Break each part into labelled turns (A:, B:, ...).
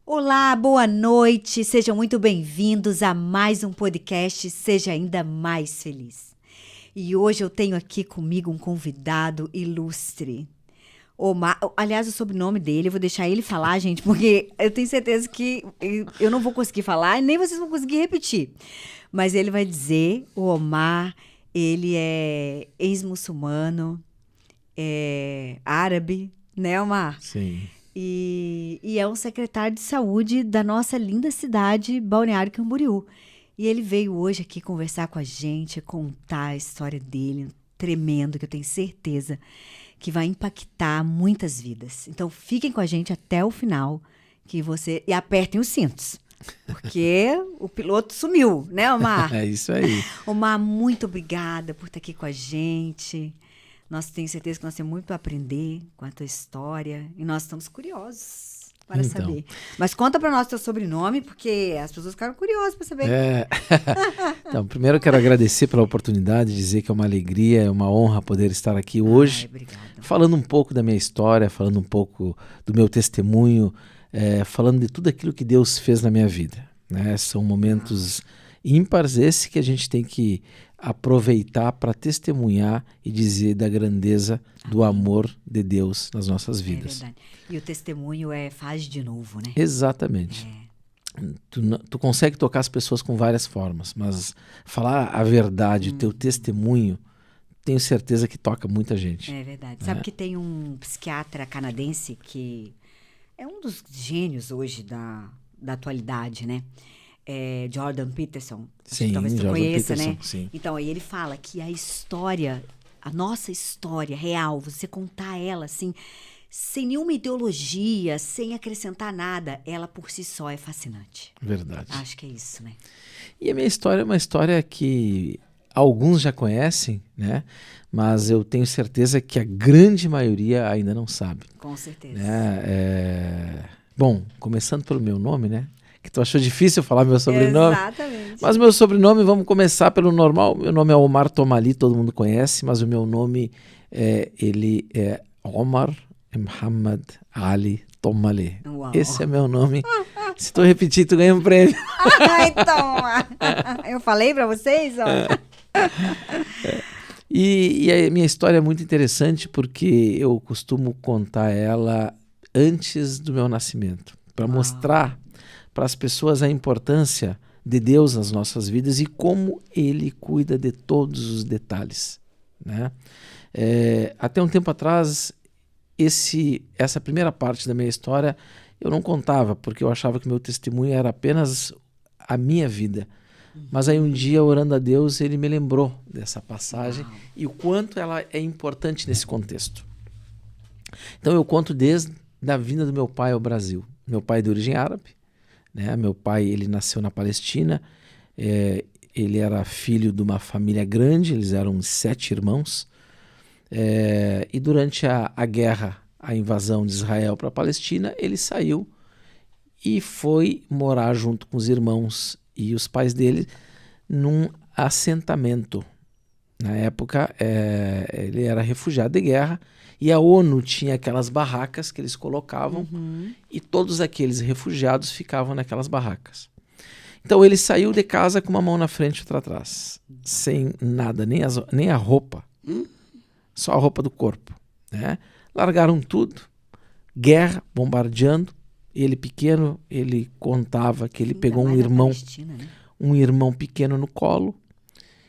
A: Olá, boa noite, sejam muito bem-vindos a mais um podcast Seja Ainda Mais Feliz. E hoje eu tenho aqui comigo um convidado ilustre. Omar, aliás, o sobrenome dele, eu vou deixar ele falar, gente, porque eu tenho certeza que eu não vou conseguir falar e nem vocês vão conseguir repetir. Mas ele vai dizer, o Omar, ele é ex-muçulmano, é árabe, né, Omar?
B: Sim.
A: E é um secretário de saúde da nossa linda cidade, Balneário Camboriú. E ele veio hoje aqui conversar com a gente, contar a história dele, tremendo, que eu tenho certeza que vai impactar muitas vidas. Então fiquem com a gente até o final, e apertem os cintos, porque o piloto sumiu, né, Omar?
B: É isso aí.
A: Omar, muito obrigada por estar aqui com a gente. Nós tenho certeza que nós temos muito para aprender com a tua história e nós estamos curiosos para saber. Mas conta para nós teu sobrenome, porque as pessoas ficaram curiosas para saber.
B: Então, primeiro eu quero agradecer pela oportunidade, dizer que é uma alegria, é uma honra poder estar aqui hoje, falando um pouco da minha história, falando um pouco do meu testemunho, falando de tudo aquilo que Deus fez na minha vida, né? São momentos ímpares esse que a gente tem que aproveitar para testemunhar e dizer da grandeza do amor de Deus nas nossas vidas.
A: É verdade. E o testemunho faz de novo, né?
B: Exatamente. Tu consegue tocar as pessoas com várias formas, mas falar a verdade, o teu testemunho, tenho certeza que toca muita gente.
A: É verdade. Sabe que tem um psiquiatra canadense que é um dos gênios hoje da atualidade, né? Jordan Peterson.
B: Sim,
A: talvez tu
B: Jordan
A: conheça,
B: Peterson,
A: né?
B: sim.
A: Então, aí ele fala que a nossa história real, você contar ela assim, sem nenhuma ideologia, sem acrescentar nada, ela por si só é fascinante.
B: Verdade.
A: Acho que é isso, né?
B: E a minha história é uma história que alguns já conhecem, né? Mas eu tenho certeza que a grande maioria ainda não sabe.
A: Com certeza.
B: Né? Bom, começando pelo meu nome, né? Que tu achou difícil falar meu sobrenome.
A: Exatamente.
B: Mas meu sobrenome, vamos começar pelo normal. Meu nome é Omar Tomali, todo mundo conhece, mas o meu nome ele é Omar Muhammad Ali Tomali.
A: Uau.
B: Esse é meu nome. Se tu repetir, tu ganha um prêmio.
A: Então, eu falei pra vocês, ó.
B: E a minha história é muito interessante porque eu costumo contar ela antes do meu nascimento, para mostrar para as pessoas a importância de Deus nas nossas vidas e como Ele cuida de todos os detalhes, né? Até um tempo atrás, essa primeira parte da minha história eu não contava, porque eu achava que meu testemunho era apenas a minha vida. Mas aí um dia, orando a Deus, Ele me lembrou dessa passagem e o quanto ela é importante nesse contexto. Então eu conto desde a vinda do meu pai ao Brasil. Meu pai é de origem árabe, né? Meu pai, ele nasceu na Palestina, ele era filho de uma família grande, eles eram 7 irmãos, e durante a guerra, a invasão de Israel para a Palestina, ele saiu e foi morar junto com os irmãos e os pais dele num assentamento. Na época, ele era refugiado de guerra e a ONU tinha aquelas barracas que eles colocavam e todos aqueles refugiados ficavam naquelas barracas. Então ele saiu de casa com uma mão na frente e outra atrás, sem nada, nem a roupa, só a roupa do corpo, né? Largaram tudo, guerra, bombardeando. Ele pequeno, ele contava que ele pegou um irmão,
A: né?
B: um irmão pequeno no colo,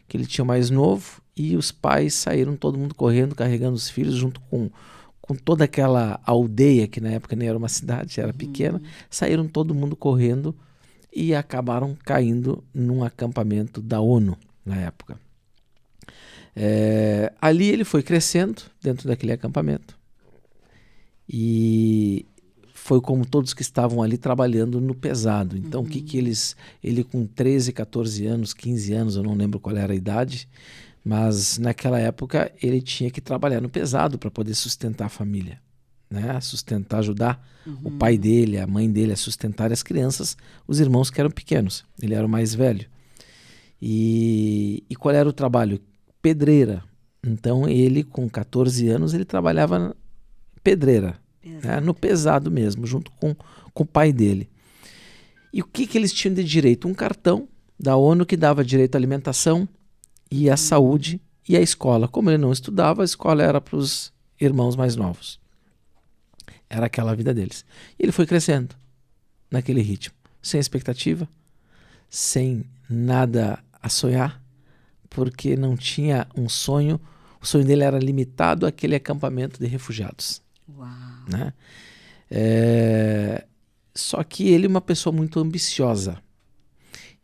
B: que ele tinha mais novo, e os pais saíram todo mundo correndo, carregando os filhos, junto com toda aquela aldeia, que na época nem era uma cidade, era pequena, saíram todo mundo correndo e acabaram caindo num acampamento da ONU na época. Ali ele foi crescendo dentro daquele acampamento. E foi como todos que estavam ali trabalhando no pesado. Então, o que ele com 13, 14 anos, 15 anos, eu não lembro qual era a idade, mas naquela época ele tinha que trabalhar no pesado para poder sustentar a família, né? Sustentar, ajudar o pai dele, a mãe dele a sustentar as crianças, os irmãos que eram pequenos. Ele era o mais velho. E qual era o trabalho? Pedreira. Então, ele com 14 anos, ele trabalhava pedreira, né? No pesado mesmo, junto com o pai dele. E o que eles tinham de direito? Um cartão da ONU que dava direito à alimentação e à saúde e à escola. Como ele não estudava, a escola era para os irmãos mais novos. Era aquela a vida deles. E ele foi crescendo naquele ritmo, sem expectativa, sem nada a sonhar, porque não tinha um sonho. O sonho dele era limitado àquele acampamento de refugiados.
A: Uau.
B: Né? Só que ele é uma pessoa muito ambiciosa.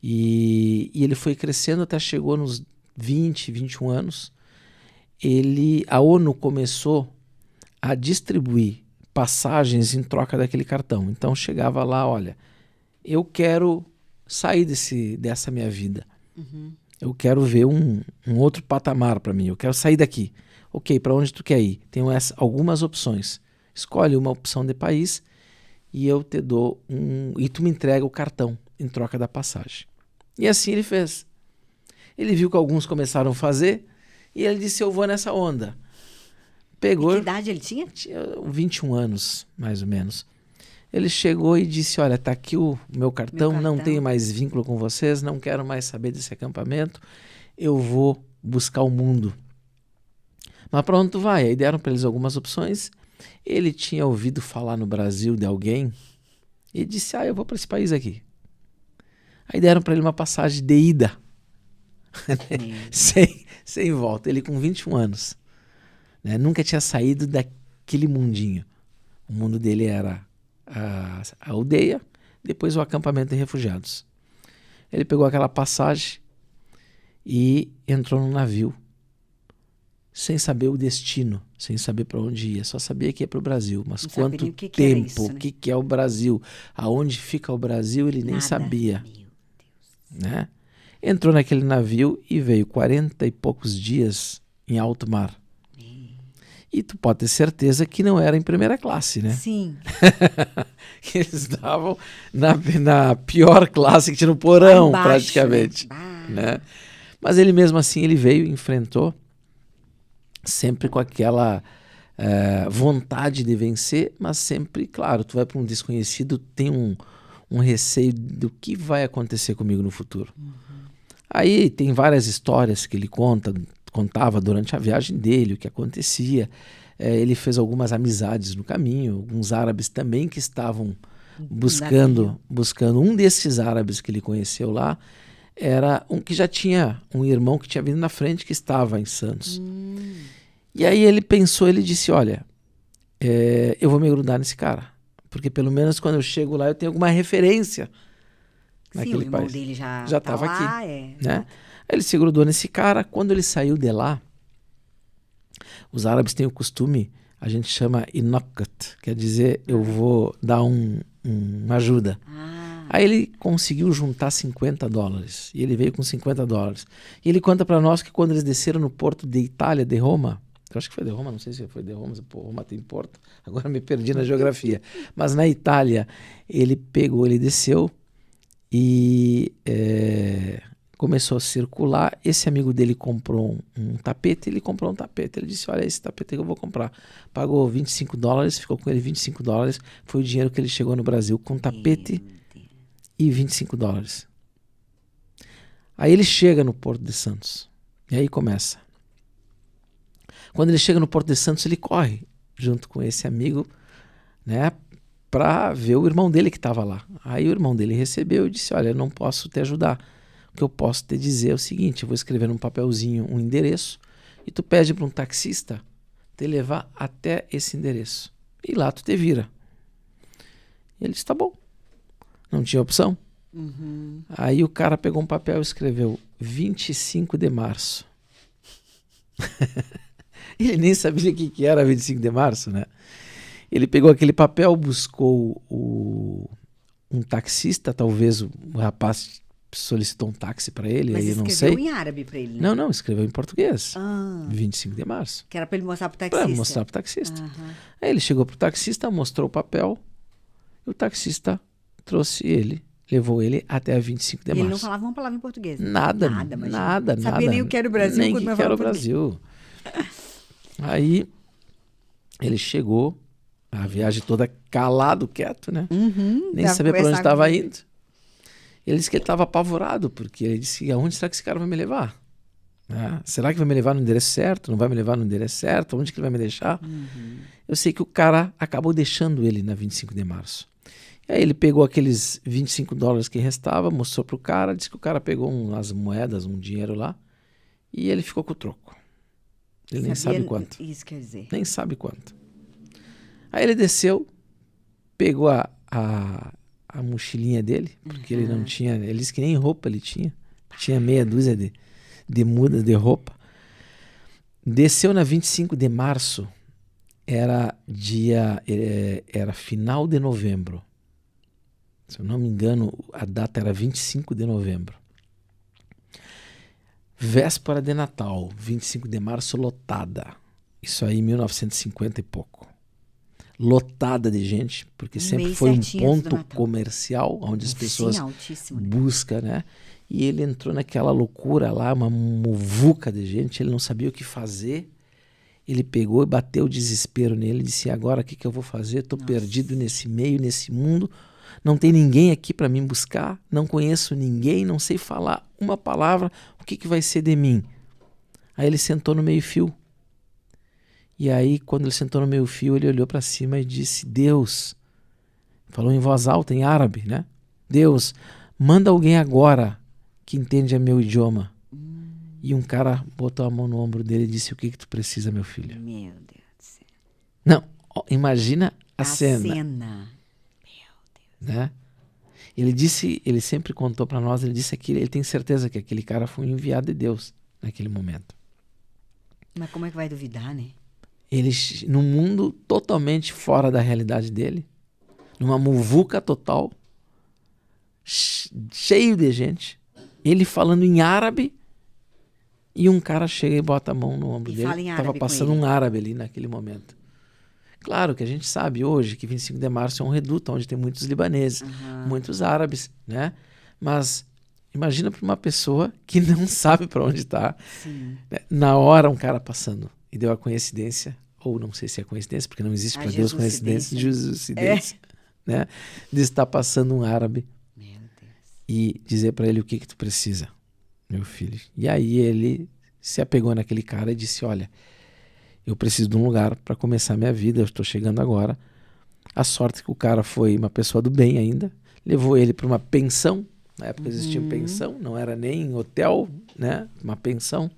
B: E ele foi crescendo até chegou nos 20, 21 anos. A ONU começou a distribuir passagens em troca daquele cartão. Então chegava lá, olha, eu quero sair dessa minha vida.
A: Uhum.
B: Eu quero ver um outro patamar para mim. Eu quero sair daqui. Ok, para onde tu quer ir? Tem algumas opções. Escolhe uma opção de país e eu te dou e tu me entrega o cartão em troca da passagem. E assim ele fez. Ele viu que alguns começaram a fazer e ele disse, eu vou nessa onda. Pegou.
A: E que idade ele tinha?
B: Tinha 21 anos, mais ou menos. Ele chegou e disse, olha, tá aqui o meu cartão, não tenho mais vínculo com vocês, não quero mais saber desse acampamento, eu vou buscar o mundo. Mas para onde tu vai? Aí deram para eles algumas opções. Ele tinha ouvido falar no Brasil de alguém e disse, eu vou para esse país aqui. Aí deram para ele uma passagem de ida, sem volta, ele com 21 anos. Né? Nunca tinha saído daquele mundinho. O mundo dele era a aldeia, depois o acampamento de refugiados. Ele pegou aquela passagem e entrou num navio, sem saber o destino, sem saber para onde ia, só sabia que ia para o Brasil. Mas não quanto tempo, o que é o Brasil, aonde fica o Brasil, ele nem sabia. Meu Deus. Né? Entrou naquele navio e veio 40 e poucos dias em alto mar. E tu pode ter certeza que não era em primeira classe, né?
A: Sim.
B: Eles estavam na pior classe que tinha no porão, embaixo, praticamente. Né? Mas ele mesmo assim, ele veio e enfrentou, sempre com aquela vontade de vencer, mas sempre, claro, tu vai para um desconhecido, tem um receio do que vai acontecer comigo no futuro. Uhum. Aí tem várias histórias que ele contava durante a viagem dele, o que acontecia. Ele fez algumas amizades no caminho, alguns árabes também que estavam buscando. Um desses árabes que ele conheceu lá era um que já tinha um irmão que tinha vindo na frente, que estava em Santos. E aí ele pensou, ele disse, olha, eu vou me grudar nesse cara, porque pelo menos quando eu chego lá eu tenho alguma referência naquele país. Sim, o irmão
A: dele já
B: estava
A: lá,
B: aqui. Né? Ele se grudou nesse cara. Quando ele saiu de lá, os árabes têm o costume, a gente chama inakat, quer dizer, eu vou dar uma ajuda. Aí ele conseguiu juntar $50, e ele veio com $50. E ele conta para nós que quando eles desceram no porto de Itália, de Roma, eu acho que foi de Roma, não sei se foi de Roma, Roma tem porto, agora me perdi na geografia, mas na Itália ele desceu e começou a circular. Esse amigo dele comprou um tapete, ele disse, olha, esse tapete que eu vou comprar. Pagou $25, ficou com ele $25, foi o dinheiro que ele chegou no Brasil com tapete e $25. Aí ele chega no Porto de Santos, e aí começa. Quando ele chega no Porto de Santos, ele corre junto com esse amigo, né, para ver o irmão dele que estava lá. Aí o irmão dele recebeu e disse, olha, eu não posso te ajudar. O que eu posso te dizer é o seguinte, eu vou escrever num papelzinho um endereço e tu pede para um taxista te levar até esse endereço. E lá tu te vira. E ele disse, tá bom. Não tinha opção.
A: Uhum.
B: Aí o cara pegou um papel e escreveu 25 de março. Ele nem sabia o que era 25 de março, né? Ele pegou aquele papel, buscou um taxista, talvez o rapaz solicitou um táxi para ele,
A: mas
B: aí eu não sei.
A: Mas escreveu em árabe para ele, né?
B: Não, escreveu em português. 25 de março.
A: Que era para ele mostrar pro taxista.
B: Para mostrar pro taxista. Aí ele chegou pro taxista, mostrou o papel, e o taxista trouxe ele, levou ele até a 25 de março.
A: Ele não falava uma palavra em português?
B: Nada.
A: Sabia nem o que era o Brasil.
B: Nem o que era o Brasil. Aí ele chegou, a viagem toda calado, quieto, né? Nem sabia para onde estava indo. Ele disse que ele estava apavorado, porque ele disse, aonde será que esse cara vai me levar? Será que vai me levar no endereço certo? Não vai me levar no endereço certo? Onde que ele vai me deixar? Eu sei que o cara acabou deixando ele na 25 de março. E aí ele pegou aqueles $25 que restava, mostrou pro cara, disse que o cara pegou umas moedas, um dinheiro lá, e ele ficou com o troco. Ele nem sabe quanto.
A: Isso quer dizer.
B: Nem sabe quanto. Aí ele desceu, pegou a mochilinha dele, porque ele não tinha, ele disse que nem roupa ele tinha. Tinha meia dúzia de mudas de roupa. Desceu na 25 de março, era final de novembro. Se eu não me engano, a data era 25 de novembro. Véspera de Natal, 25 de março, lotada. Isso aí em 1950 e pouco. Lotada de gente, porque sempre foi um ponto comercial onde as pessoas buscam, né? E ele entrou naquela loucura lá, uma muvuca de gente, ele não sabia o que fazer. Ele pegou e bateu o desespero nele, disse, agora o que eu vou fazer? Estou perdido nesse meio, nesse mundo, não tem ninguém aqui para me buscar, não conheço ninguém, não sei falar uma palavra, o que vai ser de mim? Aí ele sentou no meio-fio. E aí, quando ele sentou no meio-fio, ele olhou para cima e disse, Deus, falou em voz alta, em árabe, né? Deus, manda alguém agora que entende meu idioma. E um cara botou a mão no ombro dele e disse, o que tu precisa, meu filho?
A: Meu Deus do céu.
B: Não, imagina a cena.
A: Meu Deus.
B: Né? Ele sempre contou para nós, ele disse que ele tem certeza que aquele cara foi um enviado de Deus naquele momento.
A: Mas como é que vai duvidar, né?
B: Ele, num mundo totalmente fora da realidade dele, numa muvuca total, cheio de gente, ele falando em árabe, e um cara chega e bota a mão no ombro dele. Estava passando um árabe ali naquele momento. Claro que a gente sabe hoje que 25 de março é um reduto onde tem muitos libaneses, muitos árabes, né? Mas imagina para uma pessoa que não sabe para onde está. Na hora um cara passando e deu a coincidência, ou não sei se é coincidência, porque não existe para Deus coincidência, né? De estar passando um árabe e dizer para ele o que tu precisa, meu filho. E aí ele se apegou naquele cara e disse, olha, eu preciso de um lugar para começar minha vida, eu estou chegando agora. A sorte que o cara foi uma pessoa do bem ainda, levou ele para uma pensão, na época existia pensão, não era nem hotel, né? Uma pensão.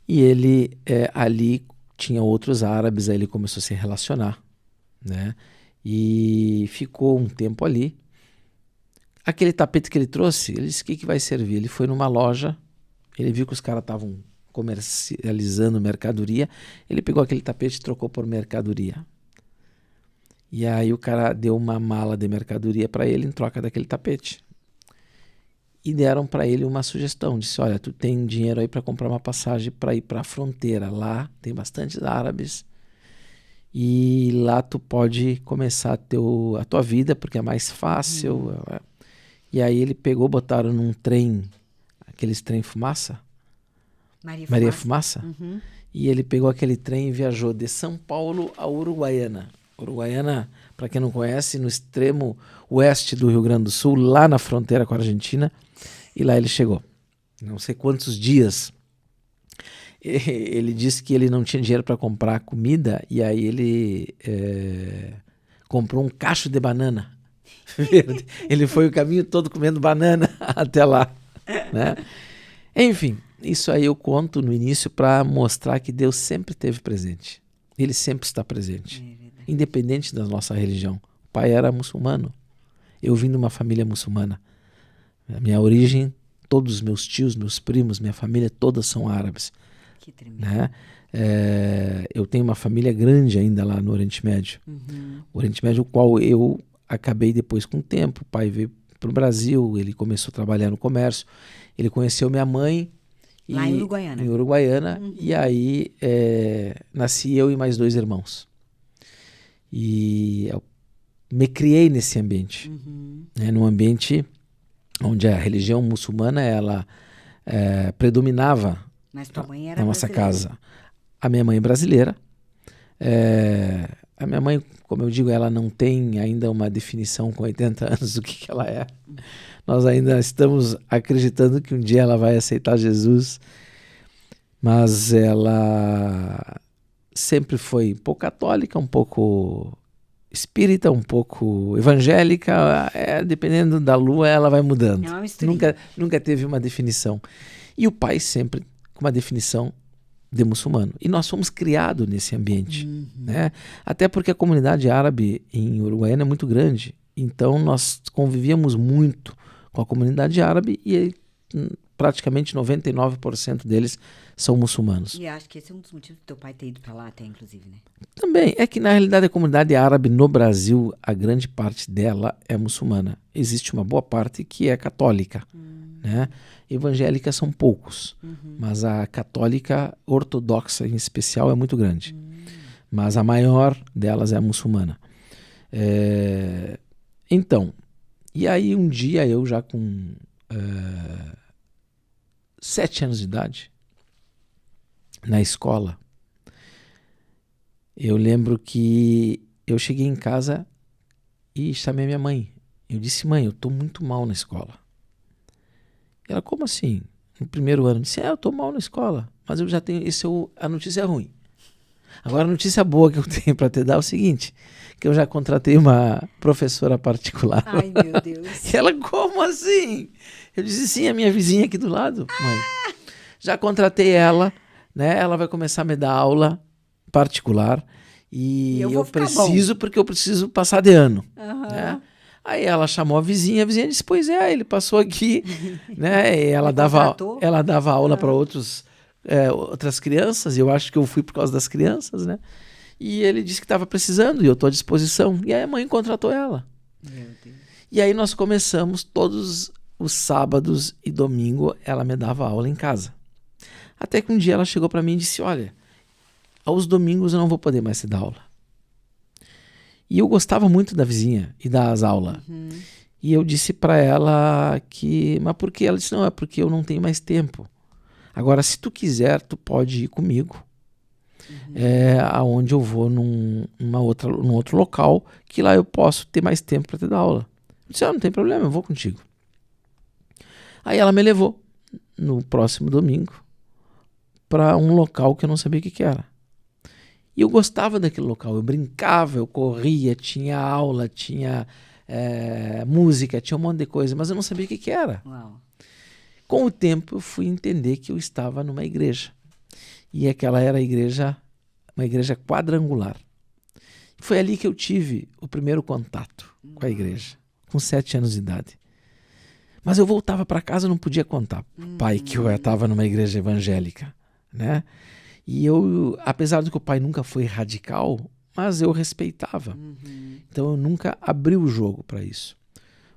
B: E ele ali tinha outros árabes, aí ele começou a se relacionar, né? E ficou um tempo ali. Aquele tapete que ele trouxe, ele disse, o que vai servir? Ele foi numa loja, ele viu que os caras estavam comercializando mercadoria, ele pegou aquele tapete e trocou por mercadoria. E aí o cara deu uma mala de mercadoria para ele em troca daquele tapete. E deram para ele uma sugestão, disse, olha, tu tem dinheiro aí para comprar uma passagem para ir para a fronteira, lá tem bastantes árabes, e lá tu pode começar a tua vida, porque é mais fácil. E aí ele pegou, botaram num trem, aqueles trem fumaça, Maria Fumaça. E ele pegou aquele trem e viajou de São Paulo a Uruguaiana. Uruguaiana, para quem não conhece, no extremo oeste do Rio Grande do Sul, lá na fronteira com a Argentina. E lá ele chegou. Não sei quantos dias. Ele disse que ele não tinha dinheiro para comprar comida, e aí ele comprou um cacho de banana verde. Ele foi o caminho todo comendo banana até lá, né? Enfim, isso aí eu conto no início para mostrar que Deus sempre esteve presente. Ele sempre está presente, independente da nossa religião. O pai era muçulmano. Eu vim de uma família muçulmana. A minha origem, todos os meus tios, meus primos, minha família, todas são árabes.
A: Que tremendo.
B: Né? Eu tenho uma família grande ainda lá no Oriente Médio. O Oriente Médio, o qual eu acabei depois com o tempo. O pai veio para o Brasil, ele começou a trabalhar no comércio. Ele conheceu minha mãe.
A: Lá em Uruguaiana.
B: Em Uruguaiana. E aí nasci eu e mais 2 irmãos. E eu me criei nesse ambiente. Né? Num ambiente onde a religião muçulmana ela predominava.
A: Mas tua mãe era
B: na nossa
A: brasileira.
B: casa. A minha mãe é brasileira. A minha mãe, como eu digo, ela não tem ainda uma definição com 80 anos do que ela é. Nós ainda estamos acreditando que um dia ela vai aceitar Jesus, mas ela sempre foi um pouco católica, um pouco espírita, um pouco evangélica, dependendo da lua ela vai mudando.
A: É uma misturinha.
B: Nunca teve uma definição. E o pai sempre com uma definição de muçulmano. E nós fomos criados nesse ambiente, né? Até porque a comunidade árabe em Uruguaiana é muito grande, então nós convivíamos muito com a comunidade árabe e praticamente 99% deles são muçulmanos.
A: E acho que esse é um dos motivos do teu pai ter ido para lá até, inclusive, né?
B: Também, é que na realidade a comunidade árabe no Brasil, a grande parte dela é muçulmana. Existe uma boa parte que é católica, né? Evangélica são poucos, mas a católica ortodoxa em especial é muito grande. Mas a maior delas é a muçulmana. Então, e aí um dia eu já com 7 anos de idade, na escola, eu lembro que eu cheguei em casa e chamei minha mãe. Eu disse: mãe, eu estou muito mal na escola. Ela: como assim? No primeiro ano. Eu disse: eu estou mal na escola, mas eu já tenho, a notícia é ruim. Agora a notícia boa que eu tenho para te dar é o seguinte, que eu já contratei uma professora particular.
A: Ai, meu Deus.
B: E ela: como assim? Eu disse: sim, a minha vizinha aqui do lado, mãe. Já contratei ela, né? Ela vai começar a me dar aula particular e eu preciso, porque eu preciso passar de ano, né? Aí ela chamou a vizinha disse: pois é, ele passou aqui, né? E ela dava aula para outras crianças, e eu acho que eu fui por causa das crianças, né? E ele disse que estava precisando, e eu estou à disposição. E aí a mãe contratou ela.
A: Meu Deus.
B: E aí nós começamos todos os sábados e domingo, ela me dava aula em casa. Até que um dia ela chegou para mim e disse: olha, aos domingos eu não vou poder mais te dar aula. E eu gostava muito da vizinha e das aulas. E eu disse para ela mas por quê? Ela disse: não, é porque eu não tenho mais tempo. Agora, se tu quiser, tu pode ir comigo. Aonde eu vou num outro local, que lá eu posso ter mais tempo para te dar aula. Eu disse: não tem problema, eu vou contigo. Aí ela me levou no próximo domingo para um local que eu não sabia o que era. E eu gostava daquele local, eu brincava, eu corria, tinha aula, tinha música, tinha um monte de coisa, mas eu não sabia o que era.
A: Uau.
B: Com o tempo eu fui entender que eu estava numa igreja. E aquela era uma igreja quadrangular. Foi ali que eu tive o primeiro contato com a igreja, com 7 anos de idade. Mas eu voltava para casa e não podia contar pro pai que eu estava numa igreja evangélica, né? E eu, apesar de que o pai nunca foi radical, mas eu respeitava. Então eu nunca abri o jogo para isso.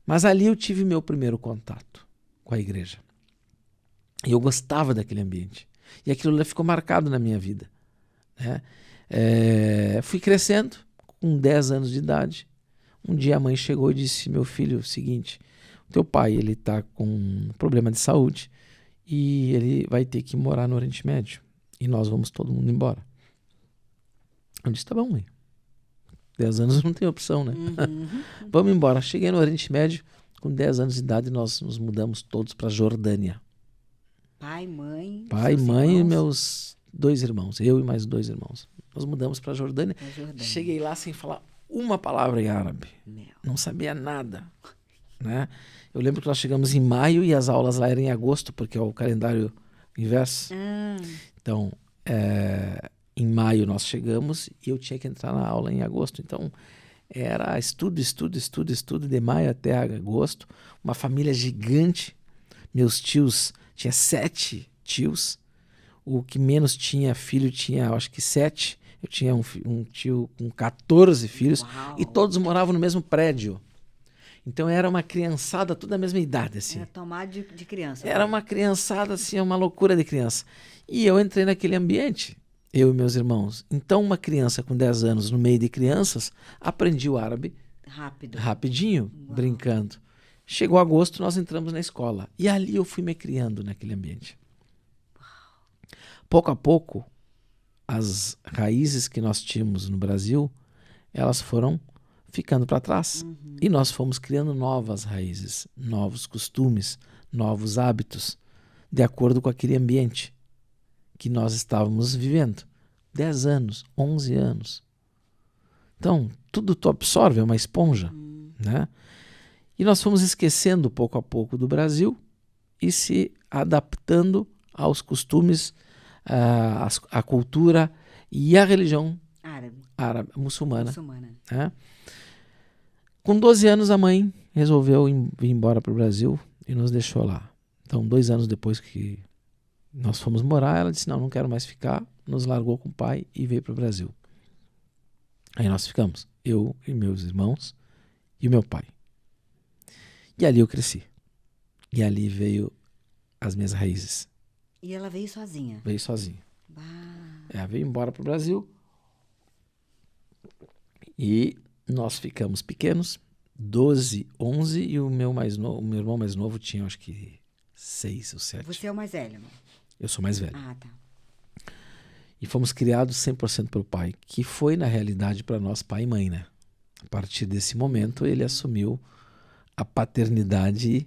B: Mas ali eu tive meu primeiro contato com a igreja. E eu gostava daquele ambiente. E aquilo lá ficou marcado na minha vida, né? Fui crescendo, com 10 anos de idade. Um dia a mãe chegou e disse: meu filho, é o seguinte, o teu pai ele está com um problema de saúde e ele vai ter que morar no Oriente Médio. E nós vamos todo mundo embora. Eu disse: tá bom, mãe. 10 anos não tem opção, né? Vamos embora. Cheguei no Oriente Médio, com 10 anos de idade, nós nos mudamos todos para a Jordânia.
A: Pai, mãe
B: e meus 2 irmãos. Eu e mais 2 irmãos. Nós mudamos para a Jordânia. Cheguei lá sem falar uma palavra em árabe. Não sabia nada, né? Eu lembro que nós chegamos em maio e as aulas lá eram em agosto, porque é o calendário inverso. Então, em maio nós chegamos e eu tinha que entrar na aula em agosto. Então, era estudo, de maio até agosto. Uma família gigante. Meus tios, tinha 7 tios. O que menos tinha filho tinha, eu acho que 7. Eu tinha um tio com 14 filhos.
A: Uau.
B: E todos moravam no mesmo prédio. Então era uma criançada toda da mesma idade, assim.
A: Era tomar de criança.
B: Era uma criançada, assim, uma loucura de criança. E eu entrei naquele ambiente, eu e meus irmãos. Então uma criança com 10 anos, no meio de crianças, aprendi o árabe rapidinho, brincando. Chegou agosto, nós entramos na escola. E ali eu fui me criando naquele ambiente. Pouco a pouco, as raízes que nós tínhamos no Brasil elas foram ficando para trás. E nós fomos criando novas raízes, novos costumes, novos hábitos, de acordo com aquele ambiente que nós estávamos vivendo. 10 anos, 11 anos. Então, tudo tu absorve, é uma esponja, né? E nós fomos esquecendo pouco a pouco do Brasil e se adaptando aos costumes, à cultura e à religião árabe, muçulmana. Né? Com 12 anos, a mãe resolveu vir embora para o Brasil e nos deixou lá. Então, 2 anos depois que nós fomos morar, ela disse, não quero mais ficar, nos largou com o pai e veio para o Brasil. Aí nós ficamos, eu e meus irmãos e o meu pai. E ali eu cresci. E ali veio as minhas raízes.
A: E ela veio sozinha?
B: Veio sozinha. Ela veio embora para o Brasil. E nós ficamos pequenos, 12, 11, e o meu irmão mais novo tinha, acho que 6 ou 7.
A: Você é o mais velho?
B: Eu sou mais velho.
A: Ah, tá.
B: E fomos criados 100% pelo pai, que foi, na realidade, para nós pai e mãe, né? A partir desse momento, ele assumiu a paternidade,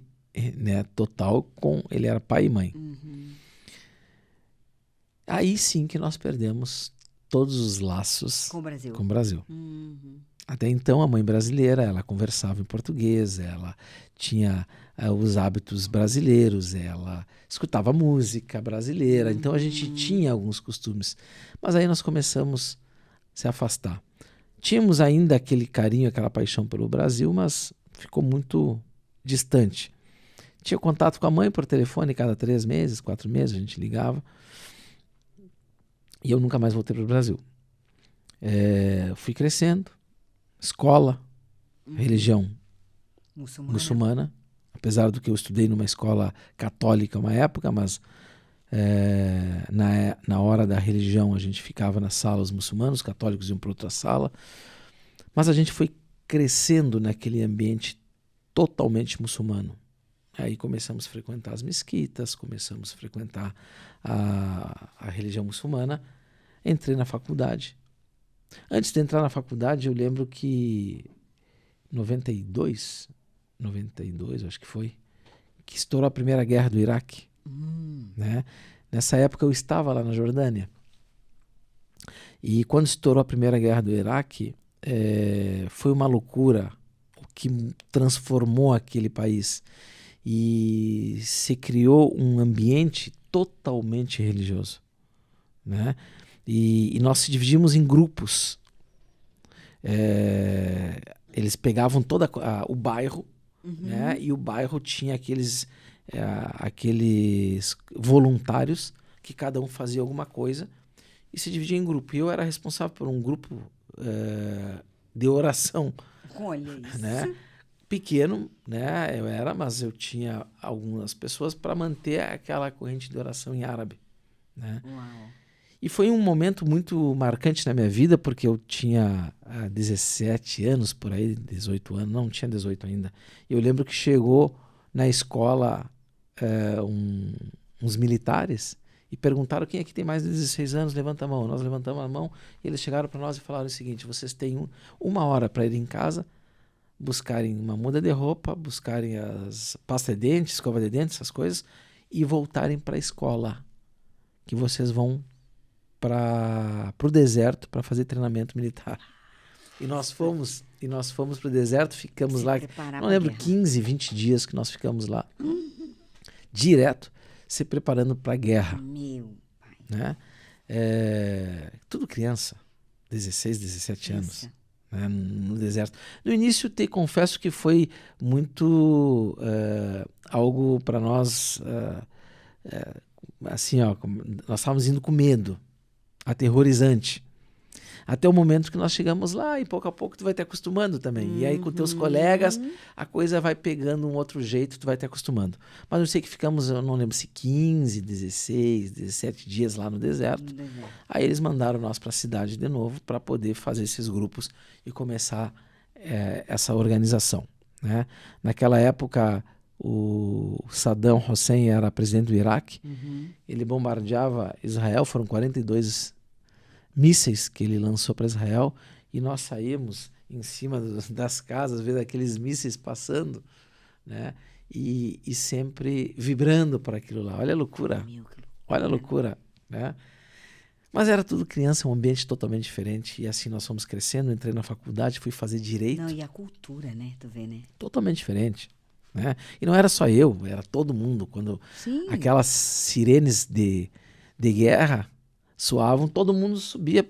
B: né, total, ele era pai e mãe. Aí sim que nós perdemos todos os laços com o Brasil. Até então, a mãe brasileira, ela conversava em português, ela tinha os hábitos brasileiros, ela escutava música brasileira, então a gente tinha alguns costumes. Mas aí nós começamos a se afastar. Tínhamos ainda aquele carinho, aquela paixão pelo Brasil, mas ficou muito distante. Tinha contato com a mãe por telefone cada 3 meses, 4 meses, a gente ligava. E eu nunca mais voltei para o Brasil. Fui crescendo, escola, religião muçulmana, apesar do que eu estudei numa escola católica uma época, mas na hora da religião a gente ficava na sala, os muçulmanos, os católicos iam para outra sala, mas a gente foi crescendo naquele ambiente totalmente muçulmano. Aí começamos a frequentar as mesquitas, começamos a frequentar a religião muçulmana, entrei na faculdade. Antes de entrar na faculdade, eu lembro que 92, acho que foi, que estourou a primeira guerra do Iraque. Né? Nessa época eu estava lá na Jordânia. E quando estourou a primeira guerra do Iraque, foi uma loucura que transformou aquele país. E se criou um ambiente totalmente religioso. Né? E nós se dividimos em grupos. Eles pegavam todo o bairro, né? E o bairro tinha aqueles voluntários que cada um fazia alguma coisa e se dividia em grupo. E eu era responsável por um grupo de oração.
A: Olha isso.
B: Né? Pequeno, né? Mas eu tinha algumas pessoas para manter aquela corrente de oração em árabe. Né?
A: Uau.
B: E foi um momento muito marcante na minha vida, porque eu tinha 17 anos, por aí, 18 anos, não tinha 18 ainda. Eu lembro que chegou na escola uns militares e perguntaram quem é que tem mais de 16 anos, levanta a mão. Nós levantamos a mão e eles chegaram para nós e falaram o seguinte: vocês têm 1 hora para ir em casa, buscarem uma muda de roupa, buscarem as pasta de dente, escova de dente, essas coisas, e voltarem para a escola, que vocês vão para o deserto para fazer treinamento militar. E nós fomos para o deserto, ficamos lá, não lembro, 15, 20 dias que nós ficamos lá, direto, se preparando para a guerra.
A: Meu pai.
B: Né? Tudo criança, 16, 17 anos. Né, no deserto. No início, confesso que foi muito algo para nós, assim, nós estávamos indo com medo, aterrorizante. Até o momento que nós chegamos lá e pouco a pouco tu vai te acostumando também. E aí com teus colegas a coisa vai pegando um outro jeito, tu vai te acostumando. Mas eu sei que ficamos, eu não lembro se 15, 16, 17 dias lá no deserto. Aí eles mandaram nós para a cidade de novo para poder fazer esses grupos e começar essa organização. Né? Naquela época o Saddam Hussein era presidente do Iraque. Ele bombardeava Israel, foram 42 mísseis que ele lançou para Israel, e nós saímos em cima das casas, vendo aqueles mísseis passando, né? E sempre vibrando para aquilo lá. Olha a loucura, olha a loucura, né? Mas era tudo criança, um ambiente totalmente diferente. E assim nós fomos crescendo, entrei na faculdade, fui fazer direito.
A: Não, e a cultura, né? Tu vê, né?
B: Totalmente diferente, né? E não era só eu, era todo mundo. Quando
A: Sim.
B: aquelas sirenes de guerra soavam, todo mundo subia.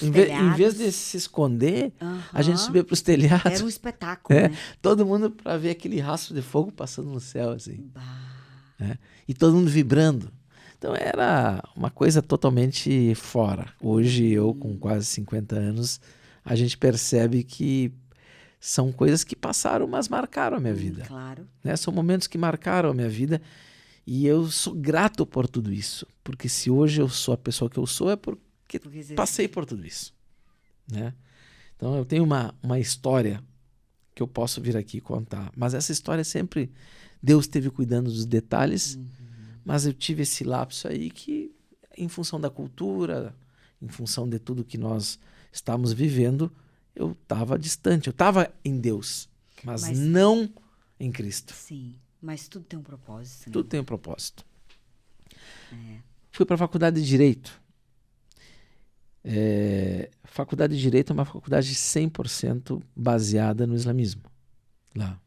B: Em vez de se esconder, a gente subia para os telhados.
A: Era um espetáculo, né?
B: Todo mundo para ver aquele rastro de fogo passando no céu, assim. Né? E todo mundo vibrando. Então era uma coisa totalmente fora. Hoje eu, com quase 50 anos, a gente percebe que são coisas que passaram, mas marcaram a minha vida.
A: Claro.
B: Né? São momentos que marcaram a minha vida e eu sou grato por tudo isso. Porque se hoje eu sou a pessoa que eu sou, é porque passei por tudo isso. Né? Então eu tenho uma história que eu posso vir aqui contar. Mas essa história sempre Deus esteve cuidando dos detalhes. Mas eu tive esse lapso aí que, em função da cultura, em função de tudo que nós estávamos vivendo, eu estava distante. Eu estava em Deus, mas não em Cristo.
A: Sim, mas tudo tem um propósito. Né?
B: Tudo tem um propósito. Fui para a faculdade de Direito. Faculdade de Direito é uma faculdade 100% baseada no islamismo. Lá.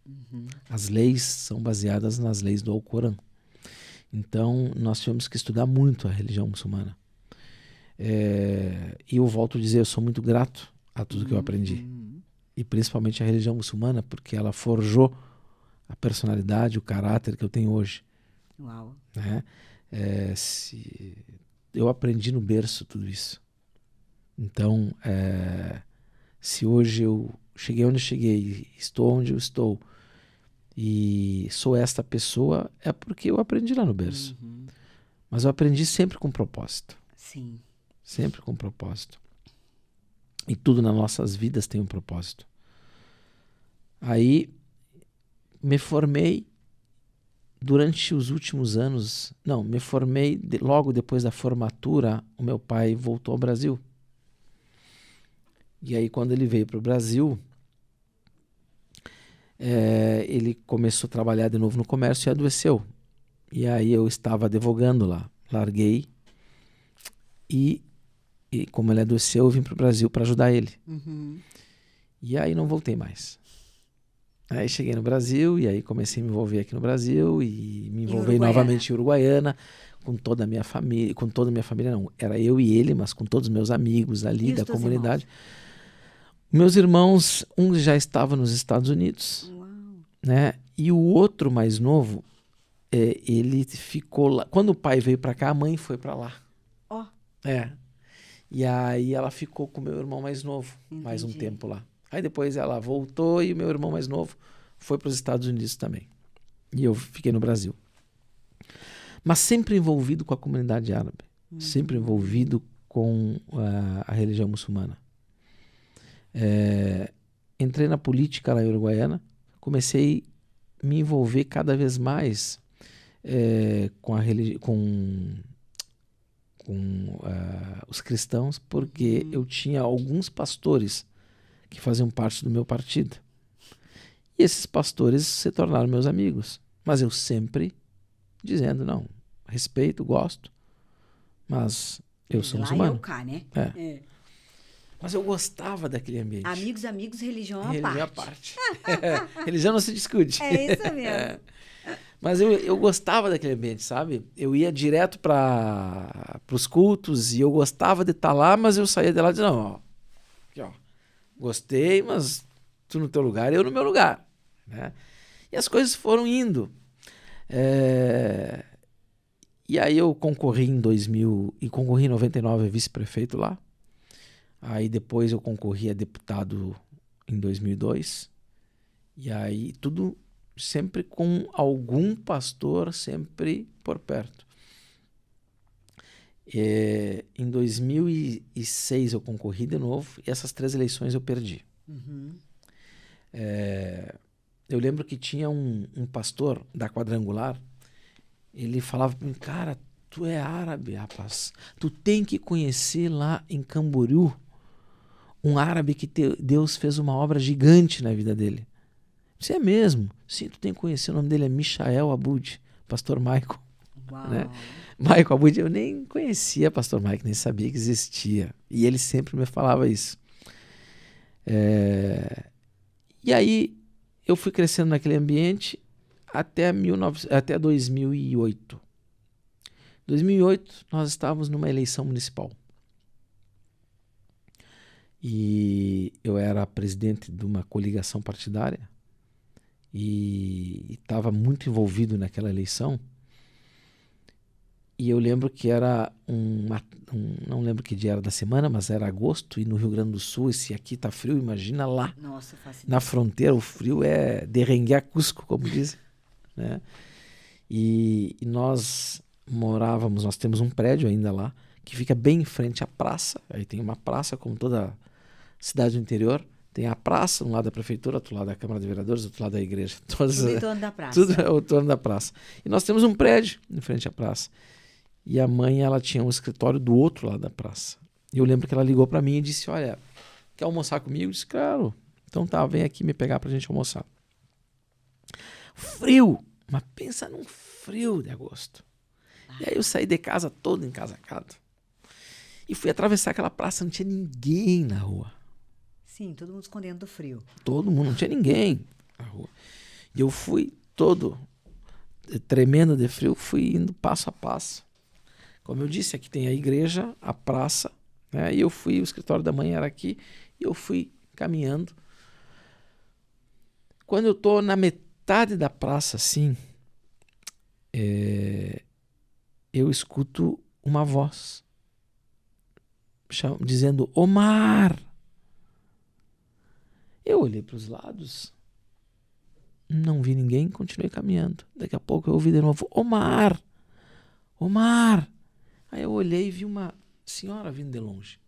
B: As leis são baseadas nas leis do Alcorão. Então, nós tivemos que estudar muito a religião muçulmana. E eu volto a dizer, eu sou muito grato a tudo que eu aprendi. E principalmente a religião muçulmana, porque ela forjou a personalidade, o caráter que eu tenho hoje.
A: Uau.
B: Né? Eu aprendi no berço tudo isso. Então, se hoje eu cheguei onde eu cheguei, estou onde eu estou, e sou esta pessoa, é porque eu aprendi lá no berço. Mas eu aprendi sempre com propósito.
A: Sim.
B: Sempre com propósito. E tudo nas nossas vidas tem um propósito. Aí me formei durante os últimos anos. Não, me formei logo depois da formatura. O meu pai voltou ao Brasil. E aí quando ele veio para o Brasil, ele começou a trabalhar de novo no comércio e adoeceu. E aí eu estava advogando lá. Larguei e como ele adoeceu, eu vim para o Brasil para ajudar ele. E aí não voltei mais. Aí cheguei no Brasil e aí comecei a me envolver aqui no Brasil e me envolvi novamente em Uruguaiana com toda a minha família. Com toda a minha família não, era eu e ele, mas com todos os meus amigos ali da comunidade. Meus irmãos, um já estava nos Estados Unidos, né? E o outro mais novo, ele ficou lá. Quando o pai veio para cá, a mãe foi para lá. E aí ela ficou com o meu irmão mais novo, mais um tempo lá. Aí depois ela voltou e o meu irmão mais novo foi para os Estados Unidos também. E eu fiquei no Brasil. Mas sempre envolvido com a comunidade árabe. Sempre envolvido com a religião muçulmana. Entrei na política lá em Uruguaiana. Comecei a me envolver cada vez mais com os cristãos, porque eu tinha alguns pastores que faziam parte do meu partido. E esses pastores se tornaram meus amigos. Mas eu sempre dizendo, não, respeito, gosto, mas eu sou muçulmano.
A: Lá e cá, né?
B: Mas eu gostava daquele ambiente.
A: Amigos, religião à
B: Religião
A: parte.
B: à parte. Religião não se discute.
A: É isso mesmo.
B: Mas eu gostava daquele ambiente, sabe? Eu ia direto para os cultos e eu gostava de estar lá, mas eu saía de lá e dizia, não, aqui, ó, gostei, mas tu no teu lugar, eu no meu lugar. Né? E as coisas foram indo. E aí eu concorri em 2000 e concorri em 99 a vice-prefeito lá. Aí depois eu concorri a deputado em 2002. E aí tudo sempre com algum pastor sempre por perto. Em 2006 eu concorri de novo e essas 3 eleições eu perdi. Eu lembro que tinha um pastor da Quadrangular, ele falava para mim, cara, tu é árabe, rapaz, tu tem que conhecer lá em Camboriú um árabe que Deus fez uma obra gigante na vida dele. Isso é mesmo. Sim, tu tem que conhecer, o nome dele é Michael Abud, pastor Michael.
A: Uau.
B: Né? Michael Abud, eu nem conhecia pastor Michael, nem sabia que existia. E ele sempre me falava isso. E aí eu fui crescendo naquele ambiente até 2008. 2008 nós estávamos numa eleição municipal. E eu era presidente de uma coligação partidária e estava muito envolvido naquela eleição. E eu lembro que era não lembro que dia era da semana, mas era agosto, e no Rio Grande do Sul, e aqui tá frio, imagina lá.
A: Nossa,
B: na fronteira, o frio é derrengue a Cusco, como dizem. Né? E nós temos um prédio ainda lá, que fica bem em frente à praça. Aí tem uma praça, como toda cidade do interior, tem a praça, um lado da prefeitura, outro lado da Câmara de Vereadores, outro lado da igreja.
A: Tudo em torno da praça.
B: Tudo é o torno da praça. E nós temos um prédio em frente à praça. E a mãe, ela tinha um escritório do outro lado da praça. E eu lembro que ela ligou para mim e disse, olha, quer almoçar comigo? Eu disse, claro. Então tá, vem aqui me pegar pra gente almoçar. Frio, mas pensa num frio de agosto. E aí eu saí de casa todo encasacado. E fui atravessar aquela praça, não tinha ninguém na rua.
A: Sim, todo mundo escondendo do frio.
B: Todo mundo, não tinha ninguém na rua. E eu fui todo tremendo de frio, fui indo passo a passo. Como eu disse, aqui tem a igreja, a praça, né? E eu fui, o escritório da mãe era aqui, e eu fui caminhando. Quando eu estou na metade da praça, assim, eu escuto uma voz dizendo, Omar! Eu olhei para os lados, não vi ninguém, continuei caminhando. Daqui a pouco eu ouvi de novo, Omar! Omar! Aí eu olhei e vi uma senhora vindo de longe.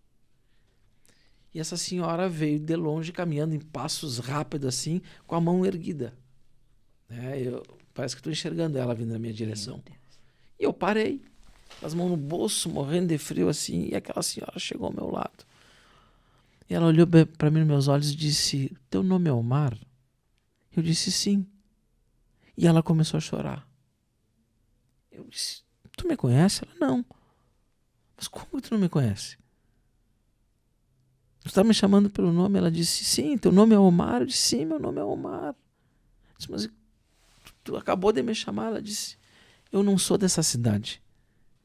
B: E essa senhora veio de longe, caminhando em passos rápidos assim, com a mão erguida. Parece que estou enxergando ela vindo na minha direção. E eu parei, com as mãos no bolso, morrendo de frio assim, e aquela senhora chegou ao meu lado. E ela olhou para mim nos meus olhos e disse, teu nome é Omar? Eu disse, sim. E ela começou a chorar. Eu disse, tu me conhece? Ela, não. Mas como que tu não me conhece? Tu está me chamando pelo nome? Ela disse, sim, teu nome é Omar? Eu disse, sim, meu nome é Omar. Eu disse, mas tu acabou de me chamar? Ela disse, eu não sou dessa cidade.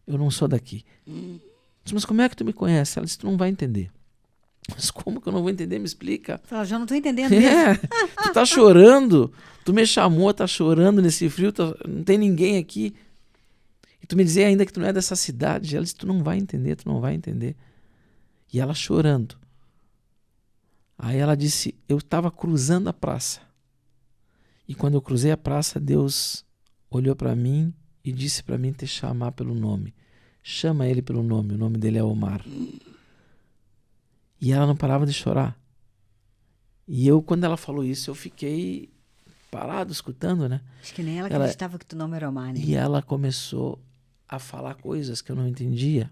B: Eu não sou daqui. Eu disse, mas como é que tu me conhece? Ela disse, tu não vai entender. Mas como que eu não vou entender? Me explica.
A: Eu já não estou entendendo mesmo.
B: Tu tá chorando, tu me chamou, tá chorando nesse frio, não tem ninguém aqui. E tu me dizia ainda que tu não é dessa cidade. Ela disse, tu não vai entender, tu não vai entender. E ela chorando. Aí ela disse, eu estava cruzando a praça. E quando eu cruzei a praça, Deus olhou para mim e disse para mim te chamar pelo nome. Chama ele pelo nome, o nome dele é Omar. E ela não parava de chorar. E eu, quando ela falou isso, eu fiquei parado, escutando, né?
A: Acho que nem ela acreditava que teu nome era Omar, né?
B: E ela começou a falar coisas que eu não entendia.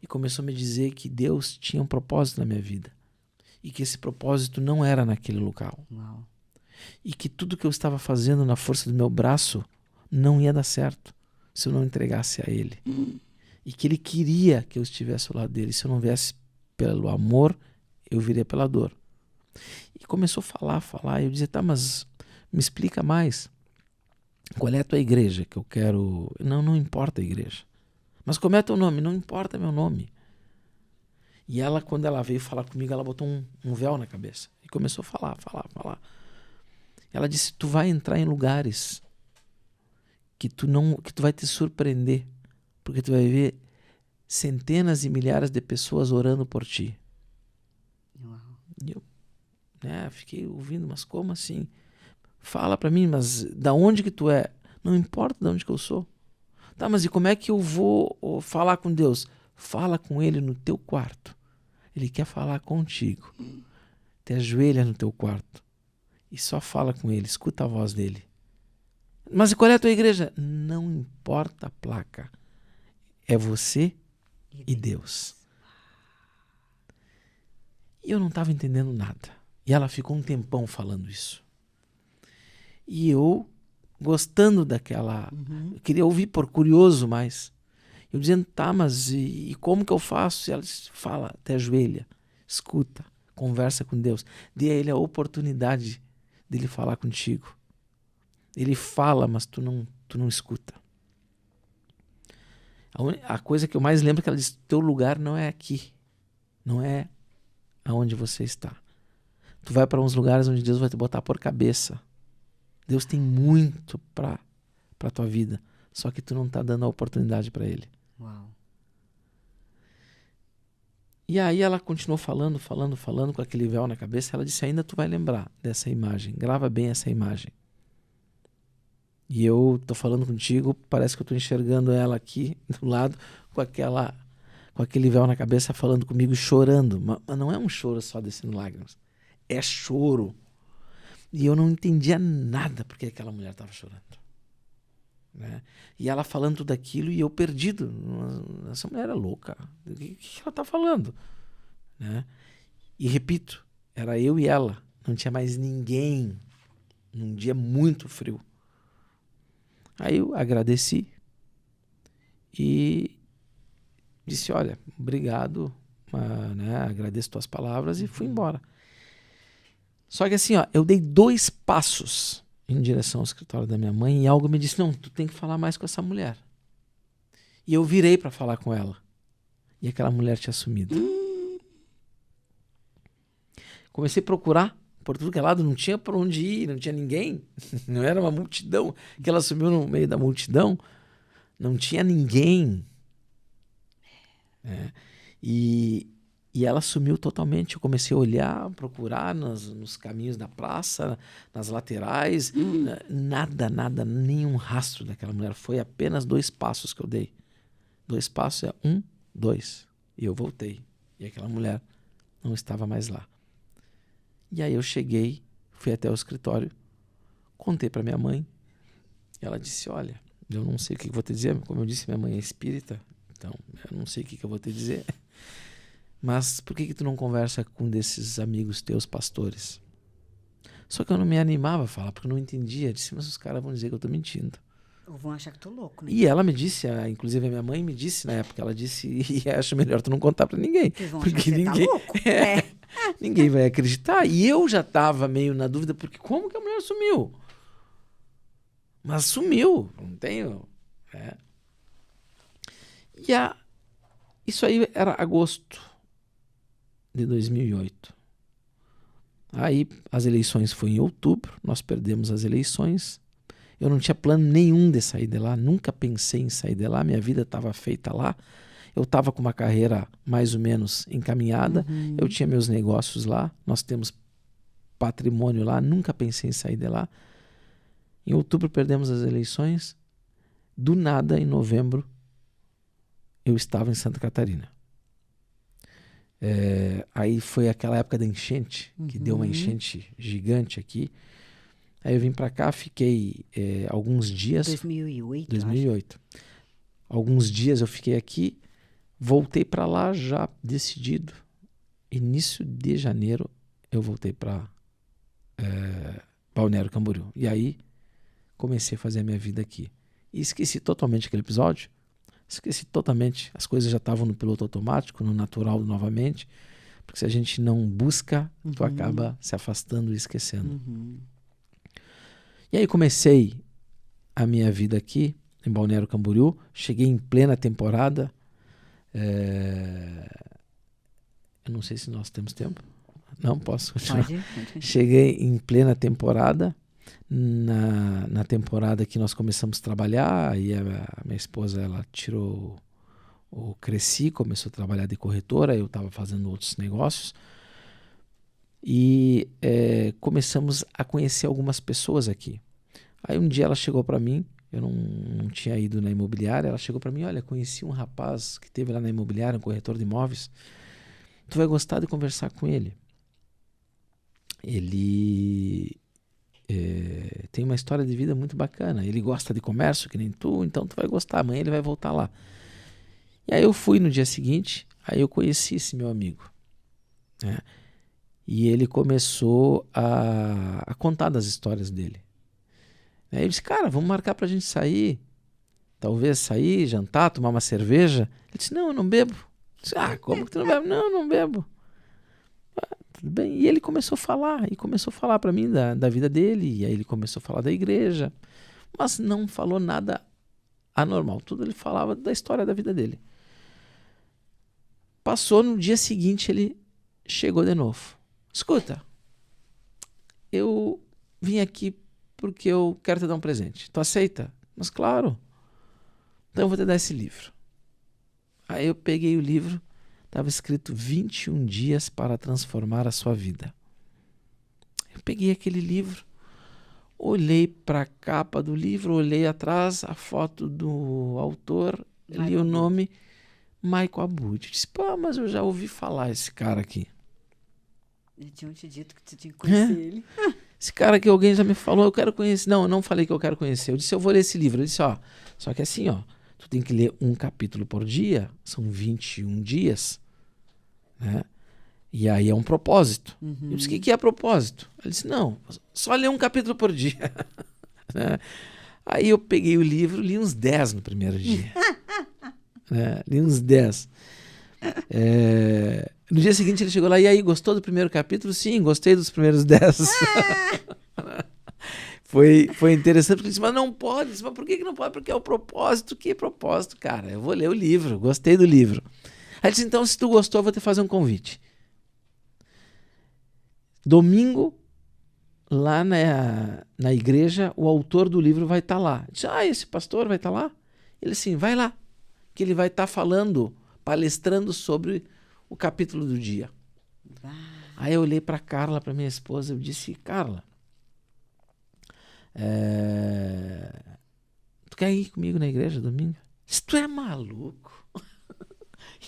B: E começou a me dizer que Deus tinha um propósito na minha vida. E que esse propósito não era naquele local.
A: Uau.
B: E que tudo que eu estava fazendo na força do meu braço não ia dar certo se eu não entregasse a Ele. E que Ele queria que eu estivesse ao lado dele. Se eu não viesse pelo amor, eu viria pela dor. E começou a falar. E eu dizia, tá, mas me explica mais. Qual é a tua igreja que eu quero... Não importa a igreja. Mas como é teu nome? Não importa meu nome. E ela, quando ela veio falar comigo, ela botou um véu na cabeça. E começou a falar. Ela disse, tu vai entrar em lugares que tu vai te surpreender. Porque tu vai ver centenas e milhares de pessoas orando por ti.
A: Uau.
B: E eu fiquei ouvindo, mas como assim? Fala pra mim, mas da onde que tu é? Não importa de onde que eu sou. Tá, mas e como é que eu vou falar com Deus? Fala com Ele no teu quarto. Ele quer falar contigo. Te ajoelha no teu quarto. E só fala com Ele, escuta a voz dele. Mas e qual é a tua igreja? Não importa a placa. É você e Deus. E eu não estava entendendo nada. E ela ficou um tempão falando isso. E eu, gostando daquela... Eu queria ouvir por curioso mais. Eu dizendo, tá, mas e como que eu faço? E ela disse, fala, até ajoelha, escuta, conversa com Deus. Dê a ele a oportunidade dele falar contigo. Ele fala, mas tu não escuta. A coisa que eu mais lembro é que ela disse, teu lugar não é aqui. Não é aonde você está. Tu vai para uns lugares onde Deus vai te botar por cabeça. Deus tem muito para tua vida. Só que tu não tá dando a oportunidade para ele.
A: Uau.
B: E aí ela continuou falando com aquele véu na cabeça. Ela disse, ainda tu vai lembrar dessa imagem. Grava bem essa imagem. E eu tô falando contigo, parece que eu tô enxergando ela aqui do lado com aquele véu na cabeça falando comigo, chorando. Mas não é um choro só descendo lágrimas. É choro. E eu não entendia nada porque aquela mulher estava chorando. Né? E ela falando tudo aquilo e eu perdido. Essa mulher é louca. O que ela está falando? Né? E repito, era eu e ela. Não tinha mais ninguém. Num dia muito frio. Aí eu agradeci e disse, olha, obrigado, né? Agradeço tuas palavras e fui embora. Só que assim, ó, eu dei 2 passos em direção ao escritório da minha mãe e algo me disse, não, tu tem que falar mais com essa mulher. E eu virei para falar com ela. E aquela mulher tinha sumido. Comecei a procurar por tudo que é lado, não tinha para onde ir, não tinha ninguém. Não era uma multidão, que ela sumiu no meio da multidão. Não tinha ninguém. E ela sumiu totalmente. Eu comecei a olhar, procurar nos caminhos da praça, nas laterais. Nada, nenhum rastro daquela mulher. Foi apenas 2 passos que eu dei. 2 passos é 1, 2. E eu voltei. E aquela mulher não estava mais lá. E aí eu cheguei, fui até o escritório, contei para minha mãe. E ela disse, olha, eu não sei o que eu vou te dizer. Como eu disse, minha mãe é espírita. Então, eu não sei o que eu vou te dizer. Mas por que tu não conversa com um desses amigos teus pastores? Só que eu não me animava a falar, porque eu não entendia. Eu disse, mas os caras vão dizer que eu tô mentindo.
A: Ou vão achar que tô louco, né?
B: E ela me disse, inclusive a minha mãe me disse na época, ela disse, e acho melhor tu não contar para ninguém.
A: Eles vão
B: porque
A: achar que
B: ninguém,
A: você tá louco.
B: ninguém vai acreditar. E eu já estava meio na dúvida, porque como que a mulher sumiu? Mas sumiu, não tenho... Isso aí era agosto de 2008. Aí as eleições foram em outubro, nós perdemos as eleições. Eu não tinha plano nenhum de sair de lá, nunca pensei em sair de lá, minha vida estava feita lá. Eu estava com uma carreira mais ou menos encaminhada, eu tinha meus negócios lá, nós temos patrimônio lá, nunca pensei em sair de lá. Em outubro perdemos as eleições, do nada, em novembro, eu estava em Santa Catarina. Aí foi aquela época da enchente, que deu uma enchente gigante aqui. Aí eu vim para cá, fiquei alguns dias... 2008. Alguns dias eu fiquei aqui, voltei para lá já decidido. Início de janeiro eu voltei para Balneário Camboriú. E aí comecei a fazer a minha vida aqui. E esqueci totalmente aquele episódio. Esqueci totalmente. As coisas já estavam no piloto automático, no natural novamente. Porque se a gente não busca, tu acaba se afastando e esquecendo. E aí comecei a minha vida aqui, em Balneário Camboriú. Cheguei em plena temporada. Eu não sei se nós temos tempo. Não, posso continuar.
A: Pode.
B: Cheguei em plena temporada. Na temporada que nós começamos a trabalhar, aí a minha esposa ela tirou o Cresci, começou a trabalhar de corretora, eu estava fazendo outros negócios. E começamos a conhecer algumas pessoas aqui. Aí um dia ela chegou para mim, eu não tinha ido na imobiliária, ela chegou para mim, olha, conheci um rapaz que teve lá na imobiliária, um corretor de imóveis, tu vai gostar de conversar com ele. Ele tem uma história de vida muito bacana, ele gosta de comércio que nem tu, então tu vai gostar, amanhã ele vai voltar lá. E aí eu fui no dia seguinte, aí eu conheci esse meu amigo, né? E ele começou a contar das histórias dele. Aí eu disse, cara, vamos marcar pra gente sair. Talvez sair, jantar, tomar uma cerveja. Ele disse, não, eu não bebo. Eu disse, como que tu não bebe? Não, eu não bebo. Tudo bem. E ele começou a falar para mim da vida dele. E aí ele começou a falar da igreja. Mas não falou nada anormal. Tudo ele falava da história da vida dele. Passou, no dia seguinte ele chegou de novo. Escuta, eu vim aqui porque eu quero te dar um presente. Tu aceita? Mas claro. Então eu vou te dar esse livro. Aí eu peguei o livro, estava escrito 21 dias para transformar a sua vida. Eu peguei aquele livro, olhei para a capa do livro, olhei atrás a foto do autor, li o nome, Michael Abud. Disse, pô, mas eu já ouvi falar esse cara aqui.
A: Eles tinham te dito que tu tinha que conhecer ele.
B: Esse cara que alguém já me falou, eu quero conhecer. Não, eu não falei que eu quero conhecer. Eu disse, eu vou ler esse livro. Ele disse, só que assim, tu tem que ler um capítulo por dia, são 21 dias, né? E aí é um propósito. Eu disse, o que é propósito? Ele disse, não, só ler um capítulo por dia. Né? Aí eu peguei o livro, li uns 10 no primeiro dia. Né? Li uns 10. No dia seguinte ele chegou lá, e aí, gostou do primeiro capítulo? Sim, gostei dos primeiros 10. Foi interessante, porque ele disse, mas não pode. Disse, mas por que não pode? Porque é o propósito. Que propósito, cara? Eu vou ler o livro, gostei do livro. Aí ele disse, então, se tu gostou, eu vou te fazer um convite. Domingo, lá na igreja, o autor do livro vai estar lá. Eu disse, esse pastor vai estar lá? Ele disse, vai lá, que ele vai estar falando, palestrando sobre o capítulo do dia. Aí eu olhei para Carla, para minha esposa, eu disse, Carla, tu quer ir comigo na igreja domingo? Se tu é maluco,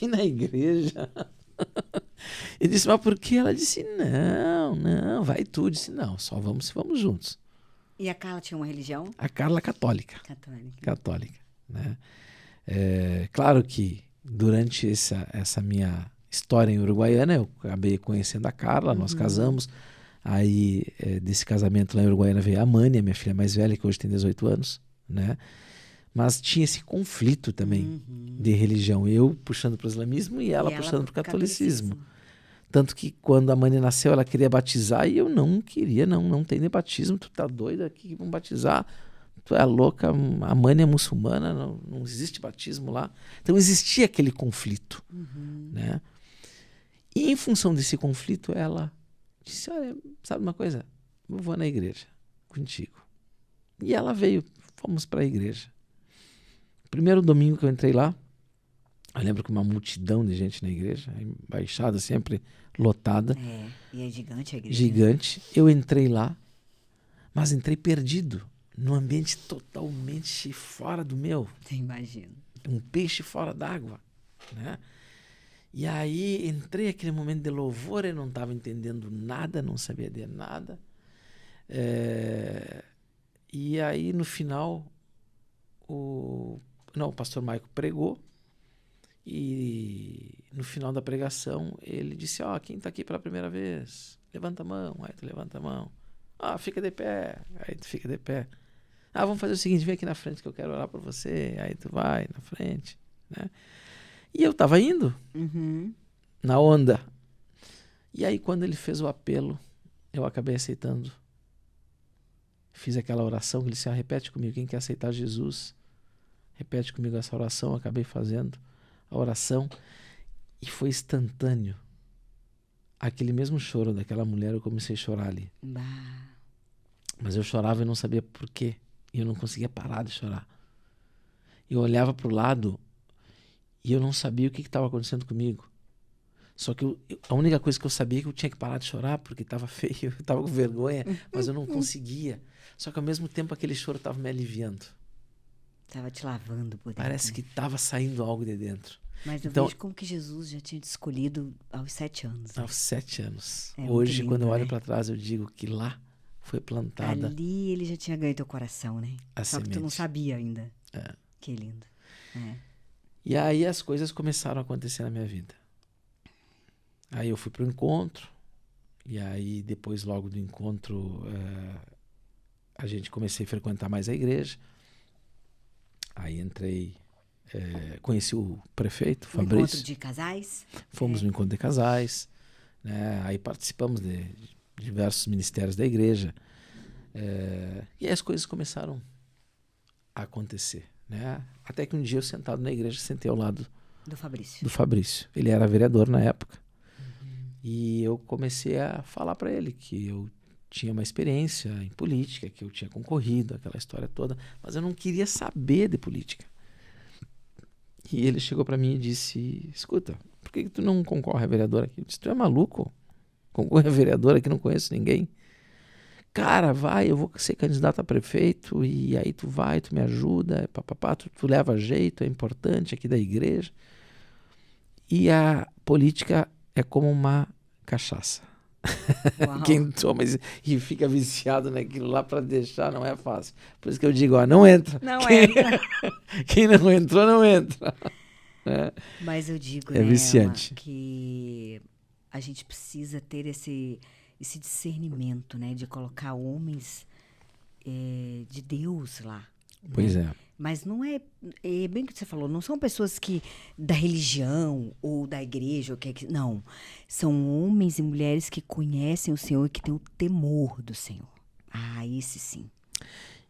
B: ir na igreja? Ele disse, mas por quê? Ela disse, não, vai tu. Eu disse, não, só vamos se vamos juntos.
A: E a Carla tinha uma religião?
B: A Carla é católica. Católica, né? Claro que durante essa minha história em Uruguaiana, eu acabei conhecendo a Carla, nós casamos. Aí, desse casamento lá em Uruguaiana veio a Mânia, minha filha mais velha, que hoje tem 18 anos, né? Mas tinha esse conflito também de religião. Eu puxando para o islamismo e ela puxando para o catolicismo. Tanto que quando a Mânia nasceu, ela queria batizar e eu não queria, não tem nem batismo. Tu tá doida aqui, vamos batizar. Tu é louca, a Mânia é muçulmana, não existe batismo lá. Então existia aquele conflito, né? E em função desse conflito, ela disse, olha, sabe uma coisa? Eu vou na igreja contigo. E ela veio, fomos para a igreja. Primeiro domingo que eu entrei lá, eu lembro que uma multidão de gente na igreja, a embaixada sempre lotada.
A: E é gigante a igreja.
B: Gigante. Eu entrei lá, mas entrei perdido, num ambiente totalmente fora do meu.
A: Imagino.
B: Um peixe fora d'água, né? E aí entrei aquele momento de louvor, eu não estava entendendo nada, não sabia de nada. E aí no final, o pastor Maico pregou e no final da pregação ele disse, quem está aqui pela primeira vez? Levanta a mão. Aí tu levanta a mão. Fica de pé. Aí tu fica de pé. Vamos fazer o seguinte, vem aqui na frente que eu quero orar por você. Aí tu vai na frente, né? E eu estava indo na onda. E aí quando ele fez o apelo, eu acabei aceitando. Fiz aquela oração que ele disse, repete comigo, quem quer aceitar Jesus? Repete comigo essa oração. Eu acabei fazendo a oração e foi instantâneo. Aquele mesmo choro daquela mulher, eu comecei a chorar ali. Mas eu chorava e não sabia por quê. E eu não conseguia parar de chorar. Eu olhava para o lado e eu não sabia o que estava acontecendo comigo. Só que a única coisa que eu sabia é que eu tinha que parar de chorar porque estava feio, eu estava com vergonha, mas eu não conseguia. Só que ao mesmo tempo aquele choro estava me aliviando.
A: Estava te lavando por dentro.
B: Parece que estava saindo algo de dentro.
A: Mas eu vejo como que Jesus já tinha te escolhido aos 7 anos. Né?
B: Aos 7 anos.
A: Hoje,
B: lindo, quando eu olho para trás, eu digo que lá foi plantada.
A: Ali ele já tinha ganho teu coração, né? Só que tu não sabia ainda. Que lindo.
B: E aí as coisas começaram a acontecer na minha vida. Aí eu fui para o encontro, E aí, depois, logo do encontro, a gente comecei a frequentar mais a igreja. Aí entrei, conheci o prefeito,
A: Um encontro
B: Fabrício.
A: de casais?
B: Fomos no encontro de casais, né? Aí participamos de diversos ministérios da igreja. E aí as coisas começaram a acontecer, né? Até que um dia eu sentado na igreja, sentei ao lado
A: Do Fabrício.
B: do Fabrício. Ele era vereador na época. E eu comecei a falar para ele que eu tinha uma experiência em política, que eu tinha concorrido, aquela história toda, mas eu não queria saber de política. E ele chegou para mim e disse: escuta, por que tu não concorre a vereador aqui? Eu disse: tu é maluco? Concorre a vereador aqui, não conheço ninguém. Cara, vai, eu vou ser candidato a prefeito e aí tu vai, tu me ajuda, papapá, tu leva jeito, é importante aqui da igreja. E a política é como uma cachaça.
A: Uau.
B: Quem toma e fica viciado naquilo lá para deixar não é fácil. Por isso que eu digo, ó, não entra.
A: Não entra.
B: Quem não entrou, não entra.
A: Mas eu digo,
B: É
A: né,
B: viciante.
A: que a gente precisa ter esse discernimento, né, de colocar homens de Deus lá.
B: Pois
A: né?
B: é.
A: Mas não é bem o que você falou, não são pessoas que da religião ou da igreja, não. São homens e mulheres que conhecem o Senhor e que têm o temor do Senhor. Ah, esse sim.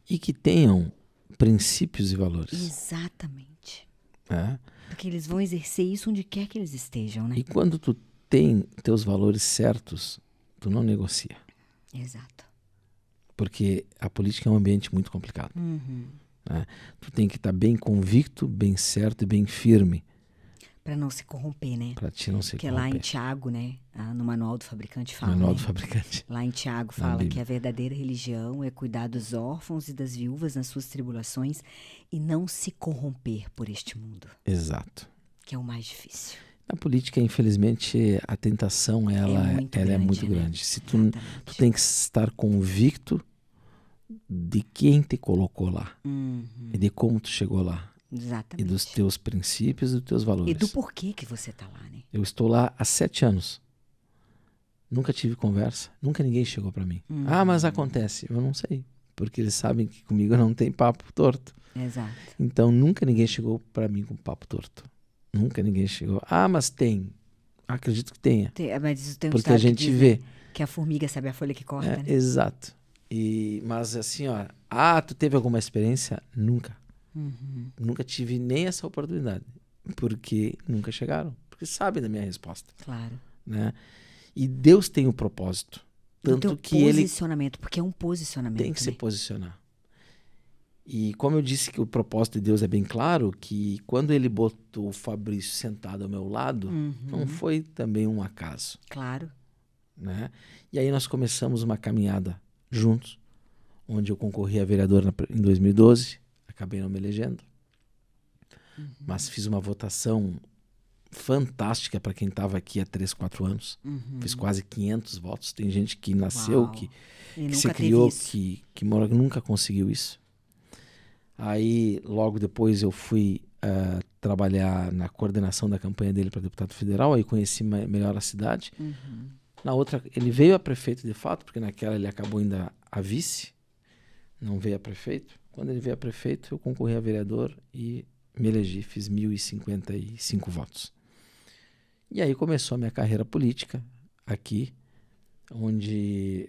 B: E que tenham princípios e valores.
A: Exatamente.
B: Né?
A: Porque eles vão exercer isso onde quer que eles estejam, né?
B: E quando tu tem teus valores certos, tu não negocia.
A: Exato.
B: Porque a política é um ambiente muito complicado.
A: Uhum.
B: Né? Tu tem que estar bem convicto, bem certo e bem firme.
A: Para não se corromper, né?
B: Para ti não se
A: Porque
B: corromper.
A: lá em Tiago, né? No Manual do Fabricante fala,
B: Manual
A: né?
B: do fabricante.
A: Lá em Tiago
B: Na
A: fala
B: Bíblia.
A: que a verdadeira religião é cuidar dos órfãos e das viúvas nas suas tribulações e não se corromper por este mundo,
B: Exato.
A: que é o mais difícil.
B: Na política, infelizmente, a tentação ela é muito
A: né?
B: grande. Se tu
A: Exatamente.
B: tem que estar convicto de quem te colocou lá
A: Uhum.
B: e de como tu chegou lá e
A: Exatamente.
B: dos teus princípios e dos teus valores.
A: E do porquê que você tá lá, né?
B: Eu estou lá há 7 anos. Nunca tive conversa. Nunca ninguém chegou para mim. Ah, mas acontece. Eu não sei. Porque eles sabem que comigo não tem papo torto.
A: Exato.
B: Então, nunca ninguém chegou para mim com papo torto. Nunca ninguém chegou. Ah, mas tem. Acredito que tenha.
A: Mas tem um
B: Porque a
A: ditado que
B: gente
A: diz,
B: vê.
A: né, que a formiga sabe a folha que corta, né?
B: Exato. Mas assim, ó. Tu teve alguma experiência? Nunca.
A: Uhum.
B: Nunca tive nem essa oportunidade. Porque nunca chegaram. Porque sabem da minha resposta.
A: Claro.
B: Né? E Deus tem o propósito.
A: Do
B: Tanto
A: teu
B: que ele
A: posicionamento, porque é um posicionamento,
B: tem que se
A: né?
B: posicionar. E como eu disse que o propósito de Deus é bem claro, que quando ele botou o Fabrício sentado ao meu lado, não foi também um acaso.
A: Claro.
B: Né? E aí nós começamos uma caminhada juntos, onde eu concorri a vereador em 2012, acabei não me elegendo, mas fiz uma votação fantástica para quem estava aqui há 3, 4 anos. Fiz quase 500 votos. Tem gente que nasceu,
A: Uau.
B: que
A: E
B: se
A: nunca
B: criou,
A: teve isso.
B: que nunca conseguiu isso. Aí, logo depois, eu fui trabalhar na coordenação da campanha dele para deputado federal, aí conheci melhor a cidade. Na outra, ele veio a prefeito de fato, porque naquela ele acabou ainda a vice, não veio a prefeito. Quando ele veio a prefeito, eu concorri a vereador e me elegi, fiz 1.055 votos. E aí começou a minha carreira política aqui, onde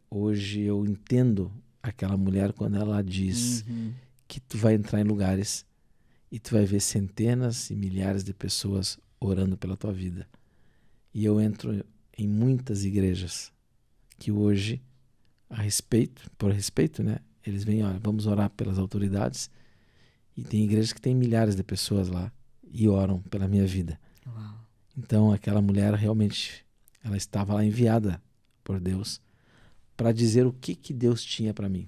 B: hoje eu entendo aquela mulher quando ela diz que tu vai entrar em lugares e tu vai ver centenas e milhares de pessoas orando pela tua vida. E eu entro em muitas igrejas que hoje, por respeito, né? Eles vêm, olha, vamos orar pelas autoridades. E tem igrejas que tem milhares de pessoas lá e oram pela minha vida.
A: Uau.
B: Então aquela mulher realmente, ela estava lá enviada por Deus para dizer o que Deus tinha para mim,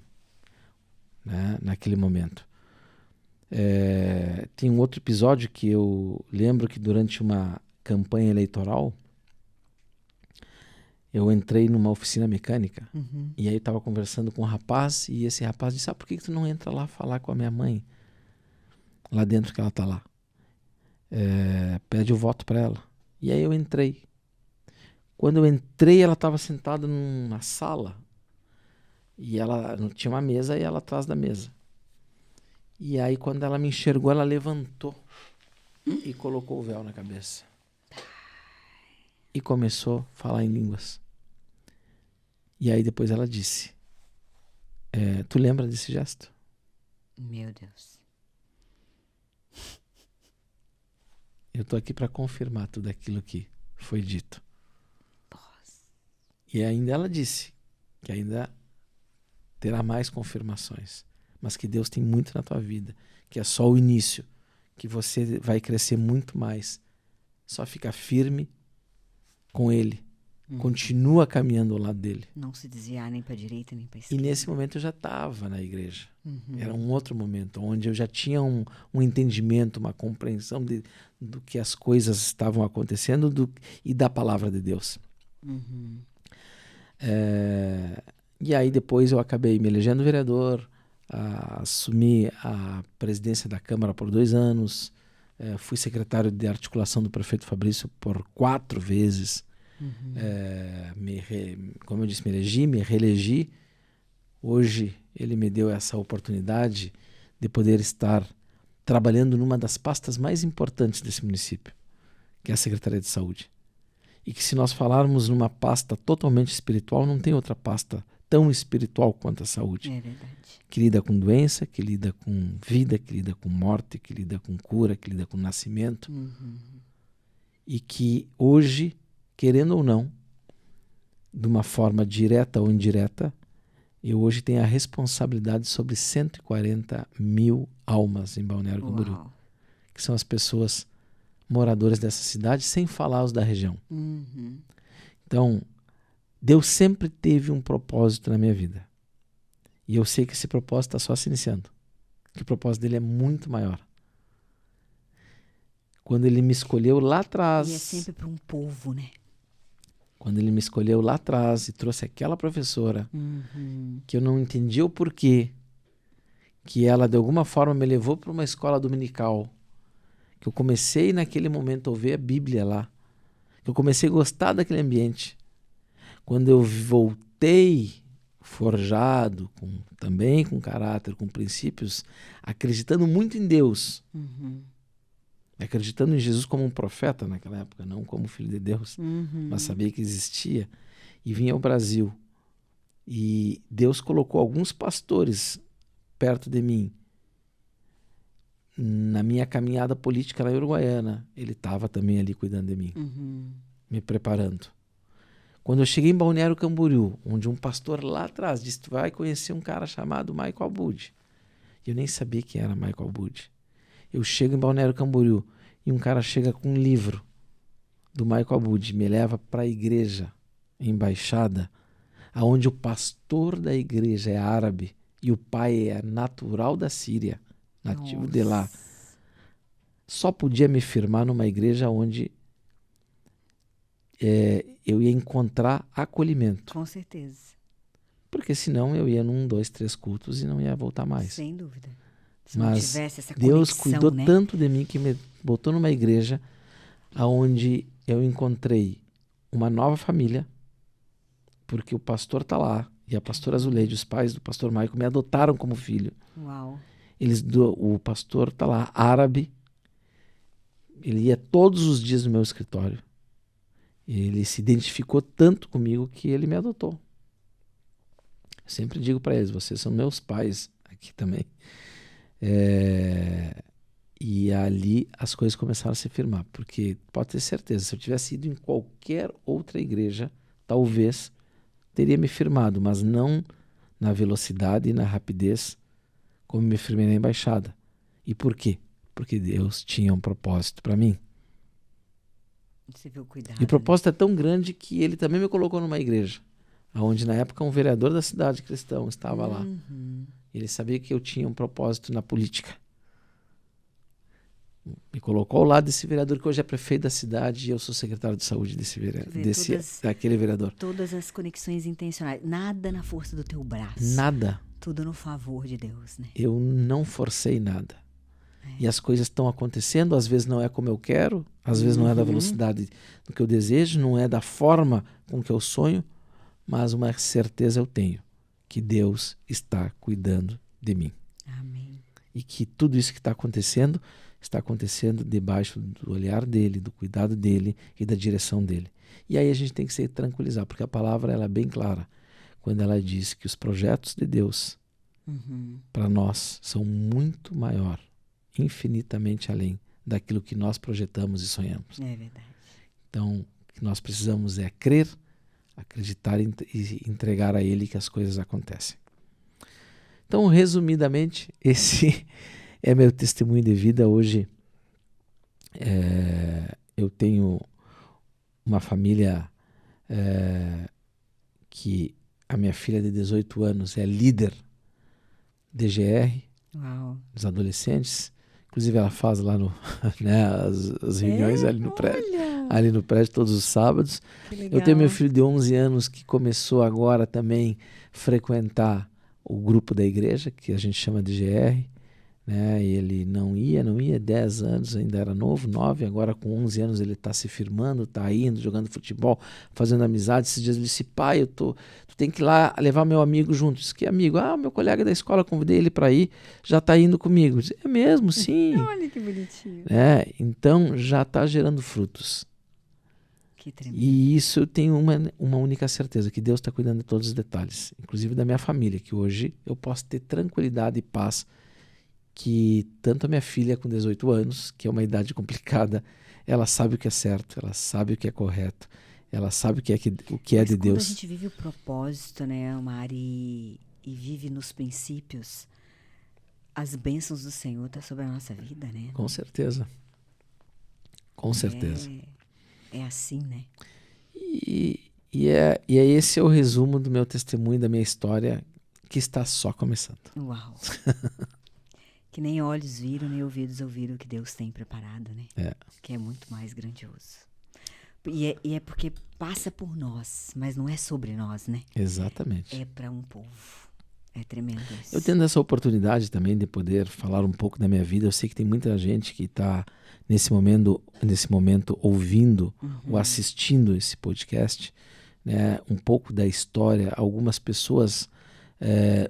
B: né, naquele momento. Tem um outro episódio que eu lembro que durante uma campanha eleitoral eu entrei numa oficina mecânica e aí eu estava conversando com um rapaz e esse rapaz disse: por que tu não entra lá falar com a minha mãe lá dentro que ela está lá? Pede o voto para ela. E aí eu entrei. Quando eu entrei, ela estava sentada numa sala e ela não tinha uma mesa e ela atrás da mesa. E aí, quando ela me enxergou, ela levantou e colocou o véu na cabeça. E começou a falar em línguas. E aí depois ela disse, tu lembra desse gesto?
A: Meu Deus.
B: Eu estou aqui para confirmar tudo aquilo que foi dito. E ainda ela disse que ainda terá mais confirmações, mas que Deus tem muito na tua vida, que é só o início, que você vai crescer muito mais. Só fica firme com Ele. Continua caminhando ao lado dele.
A: Não se desviar nem para a direita nem para a
B: E
A: esquerda.
B: nesse momento eu já estava na igreja. Era um outro momento, onde eu já tinha um entendimento, uma compreensão do que as coisas estavam acontecendo e da palavra de Deus. E aí depois eu acabei me elegendo vereador, assumi a presidência da Câmara por 2 anos, fui secretário de articulação do prefeito Fabrício por 4 vezes. Como eu disse, me elegi, me reelegi. Hoje ele me deu essa oportunidade de poder estar trabalhando numa das pastas mais importantes desse município, que é a Secretaria de Saúde. E que se nós falarmos numa pasta totalmente espiritual, não tem outra pasta tão espiritual quanto a saúde.
A: É verdade.
B: Que lida com doença, que lida com vida, que lida com morte, que lida com cura, que lida com nascimento. E que hoje, querendo ou não, de uma forma direta ou indireta, eu hoje tenho a responsabilidade sobre 140 mil almas em Balneário Camboriú, que são as pessoas moradoras dessa cidade, sem falar os da região. Então, Deus sempre teve um propósito na minha vida. E eu sei que esse propósito está só se iniciando. Que o propósito dele é muito maior. Quando ele me escolheu lá atrás...
A: E é sempre para um povo, né?
B: Quando ele me escolheu lá atrás e trouxe aquela professora, que eu não entendi o porquê, que ela de alguma forma me levou para uma escola dominical, que eu comecei naquele momento a ouvir a Bíblia lá, que eu comecei a gostar daquele ambiente. Quando eu voltei forjado, também com caráter, com princípios, acreditando muito em Deus, acreditando em Jesus como um profeta naquela época, não como filho de Deus, mas sabia que existia, e vim ao Brasil. E Deus colocou alguns pastores perto de mim. Na minha caminhada política lá em Uruguaiana, ele estava também ali cuidando de mim, me preparando. Quando eu cheguei em Balneário Camboriú, onde um pastor lá atrás disse, tu vai conhecer um cara chamado Michael Abud. Eu nem sabia quem era Michael Abud. Eu chego em Balneário Camboriú e um cara chega com um livro do Michael Abud, me leva para a igreja, embaixada, onde o pastor da igreja é árabe e o pai é natural da Síria, nativo de lá. Só podia me firmar numa igreja onde eu ia encontrar acolhimento.
A: Com certeza.
B: Porque senão eu ia num, 2, 3 cultos e não ia voltar mais.
A: Sem dúvida. Se
B: Mas
A: não tivesse essa
B: Deus
A: conexão,
B: cuidou
A: né?
B: tanto de mim que me botou numa igreja onde eu encontrei uma nova família, porque o pastor tá lá, e a pastora Azuleide, os pais do pastor Michael, me adotaram como filho.
A: Uau.
B: O pastor tá lá, árabe, ele ia todos os dias no meu escritório. Ele se identificou tanto comigo que ele me adotou. Eu sempre digo para eles, vocês são meus pais aqui também. E ali as coisas começaram a se firmar, porque pode ter certeza, se eu tivesse ido em qualquer outra igreja, talvez teria me firmado, mas não na velocidade e na rapidez como me firmei na embaixada. E por quê? Porque Deus tinha um propósito para mim.
A: Você viu o cuidado,
B: E o propósito é tão grande que ele também me colocou numa igreja, onde na época um vereador da cidade cristão estava lá. Ele sabia que eu tinha um propósito na política. Me colocou ao lado desse vereador que hoje é prefeito da cidade e eu sou secretário de saúde daquele vereador.
A: Todas as conexões intencionais. Nada na força do teu braço.
B: Nada.
A: Tudo no favor de Deus, né?
B: Eu não forcei nada. E as coisas estão acontecendo, às vezes não é como eu quero, às vezes não é da velocidade do que eu desejo, não é da forma com que eu sonho, mas uma certeza eu tenho, que Deus está cuidando de mim.
A: Amém.
B: E que tudo isso que está acontecendo debaixo do olhar dele, do cuidado dele e da direção dele. E aí a gente tem que se tranquilizar, porque a palavra ela é bem clara, quando ela diz que os projetos de Deus para nós são muito maior, infinitamente além daquilo que nós projetamos e sonhamos.
A: É verdade.
B: Então, o que nós precisamos é crer, acreditar e entregar a Ele que as coisas acontecem. Então, resumidamente, esse é meu testemunho de vida. Hoje eu tenho uma família que a minha filha de 18 anos é líder DGR,
A: Uau.
B: dos adolescentes. Inclusive ela faz lá no, né, as reuniões ali no prédio todos os sábados. Eu tenho meu filho de 11 anos que começou agora também frequentar o grupo da igreja, que a gente chama de GR, né? E ele não ia, 10 anos, ainda era novo, 9, agora com 11 anos ele está se firmando, está indo, jogando futebol, fazendo amizade. Esses dias ele disse, pai, tu tem que ir lá levar meu amigo junto. Disse, que amigo? Ah, meu colega da escola, convidei ele para ir, já está indo comigo. Disse, é mesmo, sim.
A: Olha que bonitinho.
B: Então já está gerando frutos.
A: Que tremendo.
B: E isso eu tenho uma única certeza, que Deus está cuidando de todos os detalhes, inclusive da minha família, que hoje eu posso ter tranquilidade e paz, que tanto a minha filha com 18 anos, que é uma idade complicada, ela sabe o que é certo, ela sabe o que é correto, ela sabe o que é de Deus.
A: Quando a gente vive o propósito, né, Mari, e vive nos princípios, as bênçãos do Senhor estão sobre a nossa vida, né?
B: Com certeza. Com certeza.
A: É assim, né?
B: E esse é o resumo do meu testemunho, da minha história, que está só começando.
A: Uau! Que nem olhos viram, nem ouvidos ouviram o que Deus tem preparado, né? Que é muito mais grandioso. E é porque passa por nós, mas não é sobre nós, né?
B: Exatamente.
A: É para um povo. É tremendo isso.
B: Eu tendo essa oportunidade também de poder falar um pouco da minha vida. Eu sei que tem muita gente que está nesse momento ouvindo ou assistindo esse podcast, né? Um pouco da história. Algumas pessoas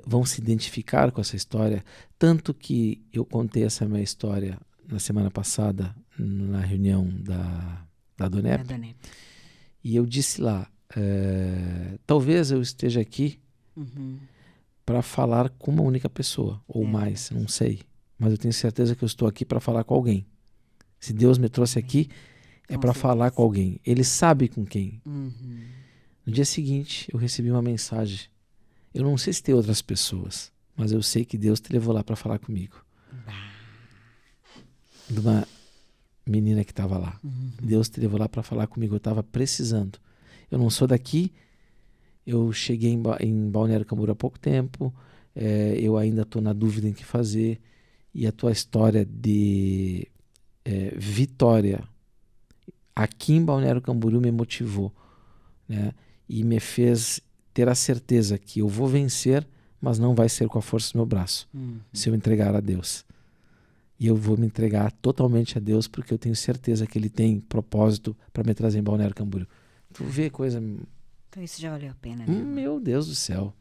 B: vão se identificar com essa história, tanto que eu contei essa minha história na semana passada na reunião da Donep. E eu disse lá, talvez eu esteja aqui para falar com uma única pessoa, ou mais, não sei. Mas eu tenho certeza que eu estou aqui para falar com alguém. Se Deus me trouxe aqui, é para falar com alguém. Ele sabe com quem. No dia seguinte, eu recebi uma mensagem. Eu não sei se tem outras pessoas, mas eu sei que Deus te levou lá para falar comigo. De uma menina que estava lá. Deus te levou lá para falar comigo. Eu estava precisando. Eu não sou daqui. Eu cheguei em Balneário Camboriú há pouco tempo, eu ainda estou na dúvida em que fazer, e a tua história de vitória aqui em Balneário Camboriú me motivou, né? E me fez ter a certeza que eu vou vencer, mas não vai ser com a força do meu braço, se eu entregar a Deus. E eu vou me entregar totalmente a Deus, porque eu tenho certeza que Ele tem propósito para me trazer em Balneário Camboriú. Tu vê coisa...
A: Então isso já valeu a pena, né?
B: Meu Deus do céu.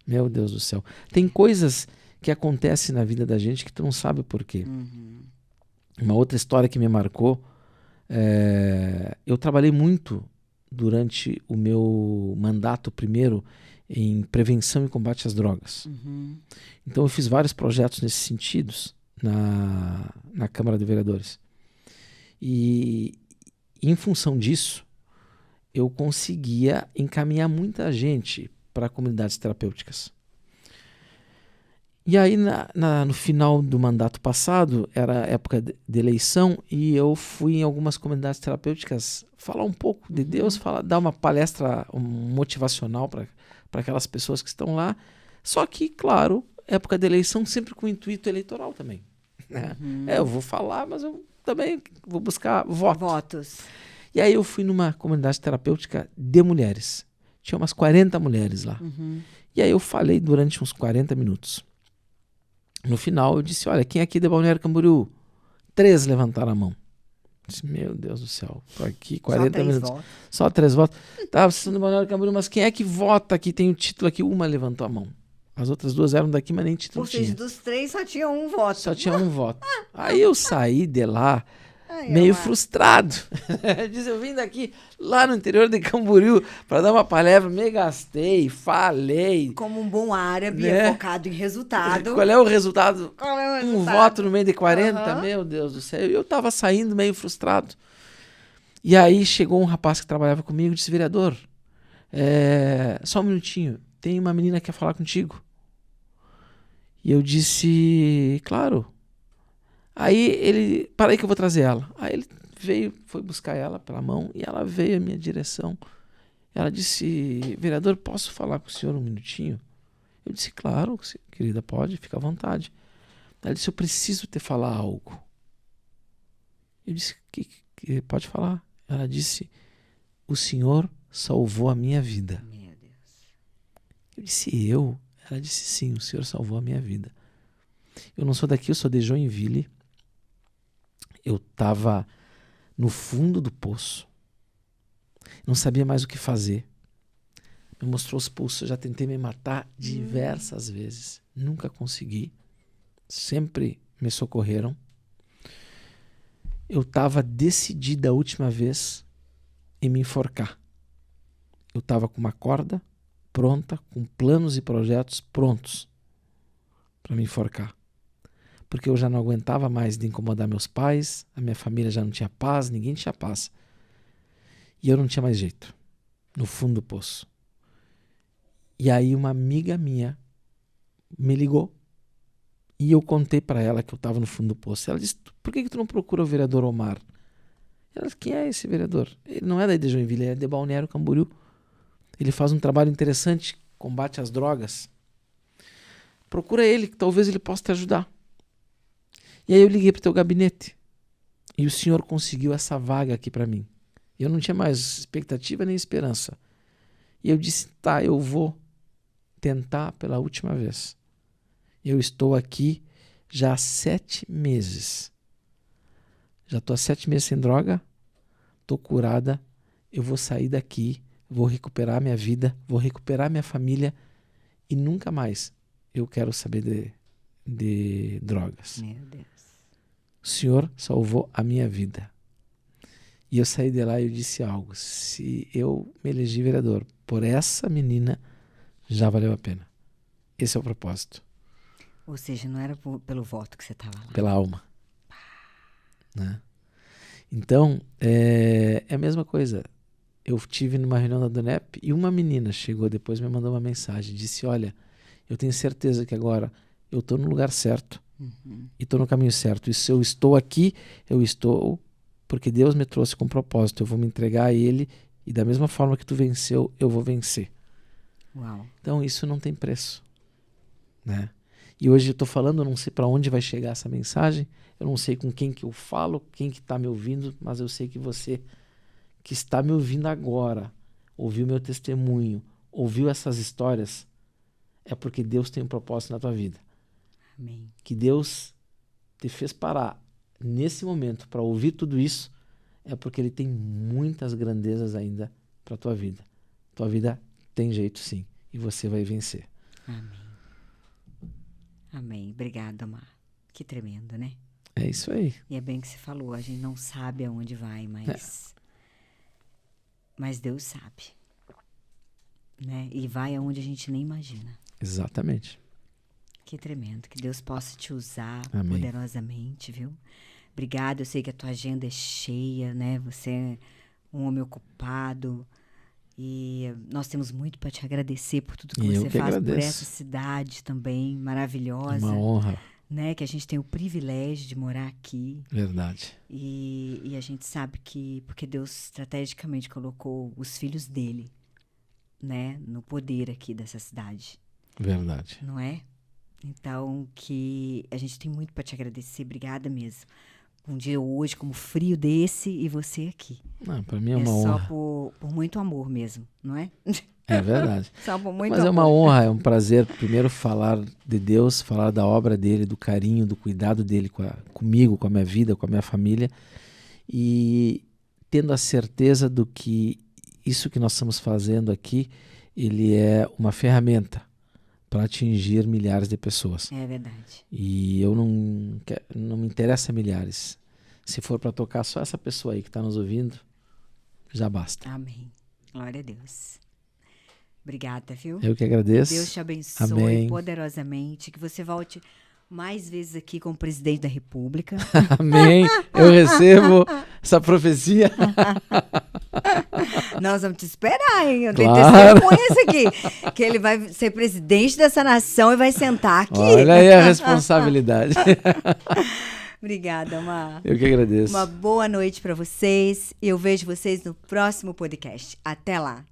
B: Meu Deus do céu. Tem coisas que acontecem na vida da gente que tu não sabe por quê. Uma outra história que me marcou, eu trabalhei muito durante o meu mandato primeiro em prevenção e combate às drogas. Então eu fiz vários projetos nesses sentidos na Câmara de Vereadores. E em função disso, eu conseguia encaminhar muita gente para comunidades terapêuticas. E aí, no final do mandato passado, era época de eleição, e eu fui em algumas comunidades terapêuticas falar um pouco de Deus, dar uma palestra motivacional para aquelas pessoas que estão lá. Só que, claro, época de eleição sempre com intuito eleitoral também. Né? Eu vou falar, mas eu também vou buscar votos. E aí eu fui numa comunidade terapêutica de mulheres. Tinha umas 40 mulheres lá. E aí eu falei durante uns 40 minutos. No final, eu disse, olha, quem é aqui de Balneário Camboriú? 3 levantaram a mão. Eu disse, meu Deus do céu, tô aqui 40 minutos.
A: Votos.
B: Só 3 votos. Tá, vocês são de Balneário Camboriú, mas quem é que vota aqui? Tem o título aqui. Uma levantou a mão. As outras 2 eram daqui, mas nem título
A: Ou seja,
B: tinha.
A: dos 3 só tinha um voto.
B: Só tinha um voto. Aí eu saí de lá
A: Ai,
B: meio
A: Amar.
B: frustrado. Diz, eu vim daqui lá no interior de Camboriú para dar uma palestra, me gastei, falei.
A: Como um bom árabe,
B: Né?
A: é focado em resultado.
B: Qual é o resultado?
A: Qual é o
B: Um
A: resultado?
B: voto no meio de 40?
A: Aham.
B: Meu Deus do céu. E eu tava saindo meio frustrado. E aí chegou um rapaz que trabalhava comigo e disse, vereador, só um minutinho, tem uma menina que quer falar contigo. E eu disse, claro. Aí ele, para aí que eu vou trazer ela. Aí ele veio, foi buscar ela pela mão e ela veio à minha direção. Ela disse, vereador, posso falar com o senhor um minutinho? Eu disse, claro, querida, pode, fica à vontade. Ela disse, eu preciso te falar algo. Eu disse, que pode falar. Ela disse, o senhor salvou a minha vida.
A: Meu Deus.
B: Eu disse, eu? Ela disse, sim, o senhor salvou a minha vida. Eu não sou daqui, eu sou de Joinville. Eu estava no fundo do poço. Não sabia mais o que fazer. Me mostrou os pulsos. Eu já tentei me matar diversas vezes. Nunca consegui. Sempre me socorreram. Eu estava decidida a última vez em me enforcar. Eu estava com uma corda pronta, com planos e projetos prontos para me enforcar. Porque eu já não aguentava mais de incomodar meus pais, a minha família já não tinha paz, ninguém tinha paz. E eu não tinha mais jeito, no fundo do poço. E aí uma amiga minha me ligou e eu contei para ela que eu estava no fundo do poço. Ela disse, por que tu não procura o vereador Omar? Ela disse, quem é esse vereador? Ele não é daí de Joinville, ele é de Balneário Camboriú. Ele faz um trabalho interessante, combate às drogas. Procura ele, que talvez ele possa te ajudar. E aí eu liguei para o teu gabinete e o senhor conseguiu essa vaga aqui para mim. Eu não tinha mais expectativa nem esperança. E eu disse, tá, eu vou tentar pela última vez. Eu estou aqui já há 7 meses. Já estou há 7 meses sem droga, estou curada, eu vou sair daqui, vou recuperar minha vida, vou recuperar minha família e nunca mais eu quero saber de drogas.
A: Meu Deus.
B: O senhor salvou a minha vida. E eu saí de lá e eu disse algo. Se eu me elegi vereador por essa menina, já valeu a pena. Esse é o propósito.
A: Ou seja, não era pelo voto que você estava lá.
B: Pela alma. Né? Então, é a mesma coisa. Eu tive numa reunião da DONEP e uma menina chegou depois, me mandou uma mensagem. Disse, olha, eu tenho certeza que agora eu estou no lugar certo. E estou no caminho certo. E se eu estou aqui, eu estou porque Deus me trouxe com propósito. Eu vou me entregar a Ele e da mesma forma que tu venceu, eu vou vencer.
A: Uau.
B: Então isso não tem preço. Né? E hoje eu estou falando, eu não sei para onde vai chegar essa mensagem, eu não sei com quem que eu falo, quem que está me ouvindo, mas eu sei que você que está me ouvindo agora, ouviu meu testemunho, ouviu essas histórias, é porque Deus tem um propósito na tua vida.
A: Amém.
B: Que Deus te fez parar nesse momento para ouvir tudo isso, é porque Ele tem muitas grandezas ainda para a tua vida. Tua vida tem jeito sim, e você vai vencer.
A: Amém. Amém. Obrigada, Amar. Que tremendo, né?
B: É isso aí.
A: E é bem que você falou, a gente não sabe aonde vai, mas Deus sabe. Né? E vai aonde a gente nem imagina.
B: Exatamente.
A: Que tremendo. Que Deus possa te usar
B: Amém.
A: poderosamente, viu? Obrigada. Eu sei que a tua agenda é cheia, né? Você é um homem ocupado. E nós temos muito para te agradecer por tudo que
B: E eu
A: você
B: que
A: faz
B: agradeço.
A: por essa cidade também, maravilhosa.
B: Uma honra.
A: Né? Que a gente tem o privilégio de morar aqui.
B: Verdade.
A: E a gente sabe que porque Deus estrategicamente colocou os filhos dele, né, no poder aqui dessa cidade.
B: Verdade.
A: Não é? Então, que a gente tem muito para te agradecer. Obrigada mesmo. Um dia hoje, como frio desse, e você aqui.
B: Para mim é uma
A: só
B: honra.
A: por muito amor mesmo, não é?
B: É verdade.
A: Muito
B: Mas
A: amor.
B: é uma honra, é um prazer primeiro falar de Deus, falar da obra dele, do carinho, do cuidado dele comigo, com a minha vida, com a minha família, e tendo a certeza do que isso que nós estamos fazendo aqui, ele é uma ferramenta para atingir milhares de pessoas.
A: É verdade.
B: E eu não me interessa milhares. Se for para tocar só essa pessoa aí que está nos ouvindo, já basta.
A: Amém. Glória a Deus. Obrigada, viu?
B: Eu que agradeço.
A: Deus te abençoe
B: Amém.
A: poderosamente. Que você volte mais vezes aqui como presidente da República.
B: Amém. Eu recebo essa profecia.
A: Nós vamos te esperar, hein? Eu tenho
B: Claro.
A: testemunhas aqui. Que ele vai ser presidente dessa nação e vai sentar aqui.
B: Olha aí a responsabilidade.
A: Obrigada, Mar.
B: Eu que agradeço.
A: Uma boa noite para vocês. E eu vejo vocês no próximo podcast. Até lá.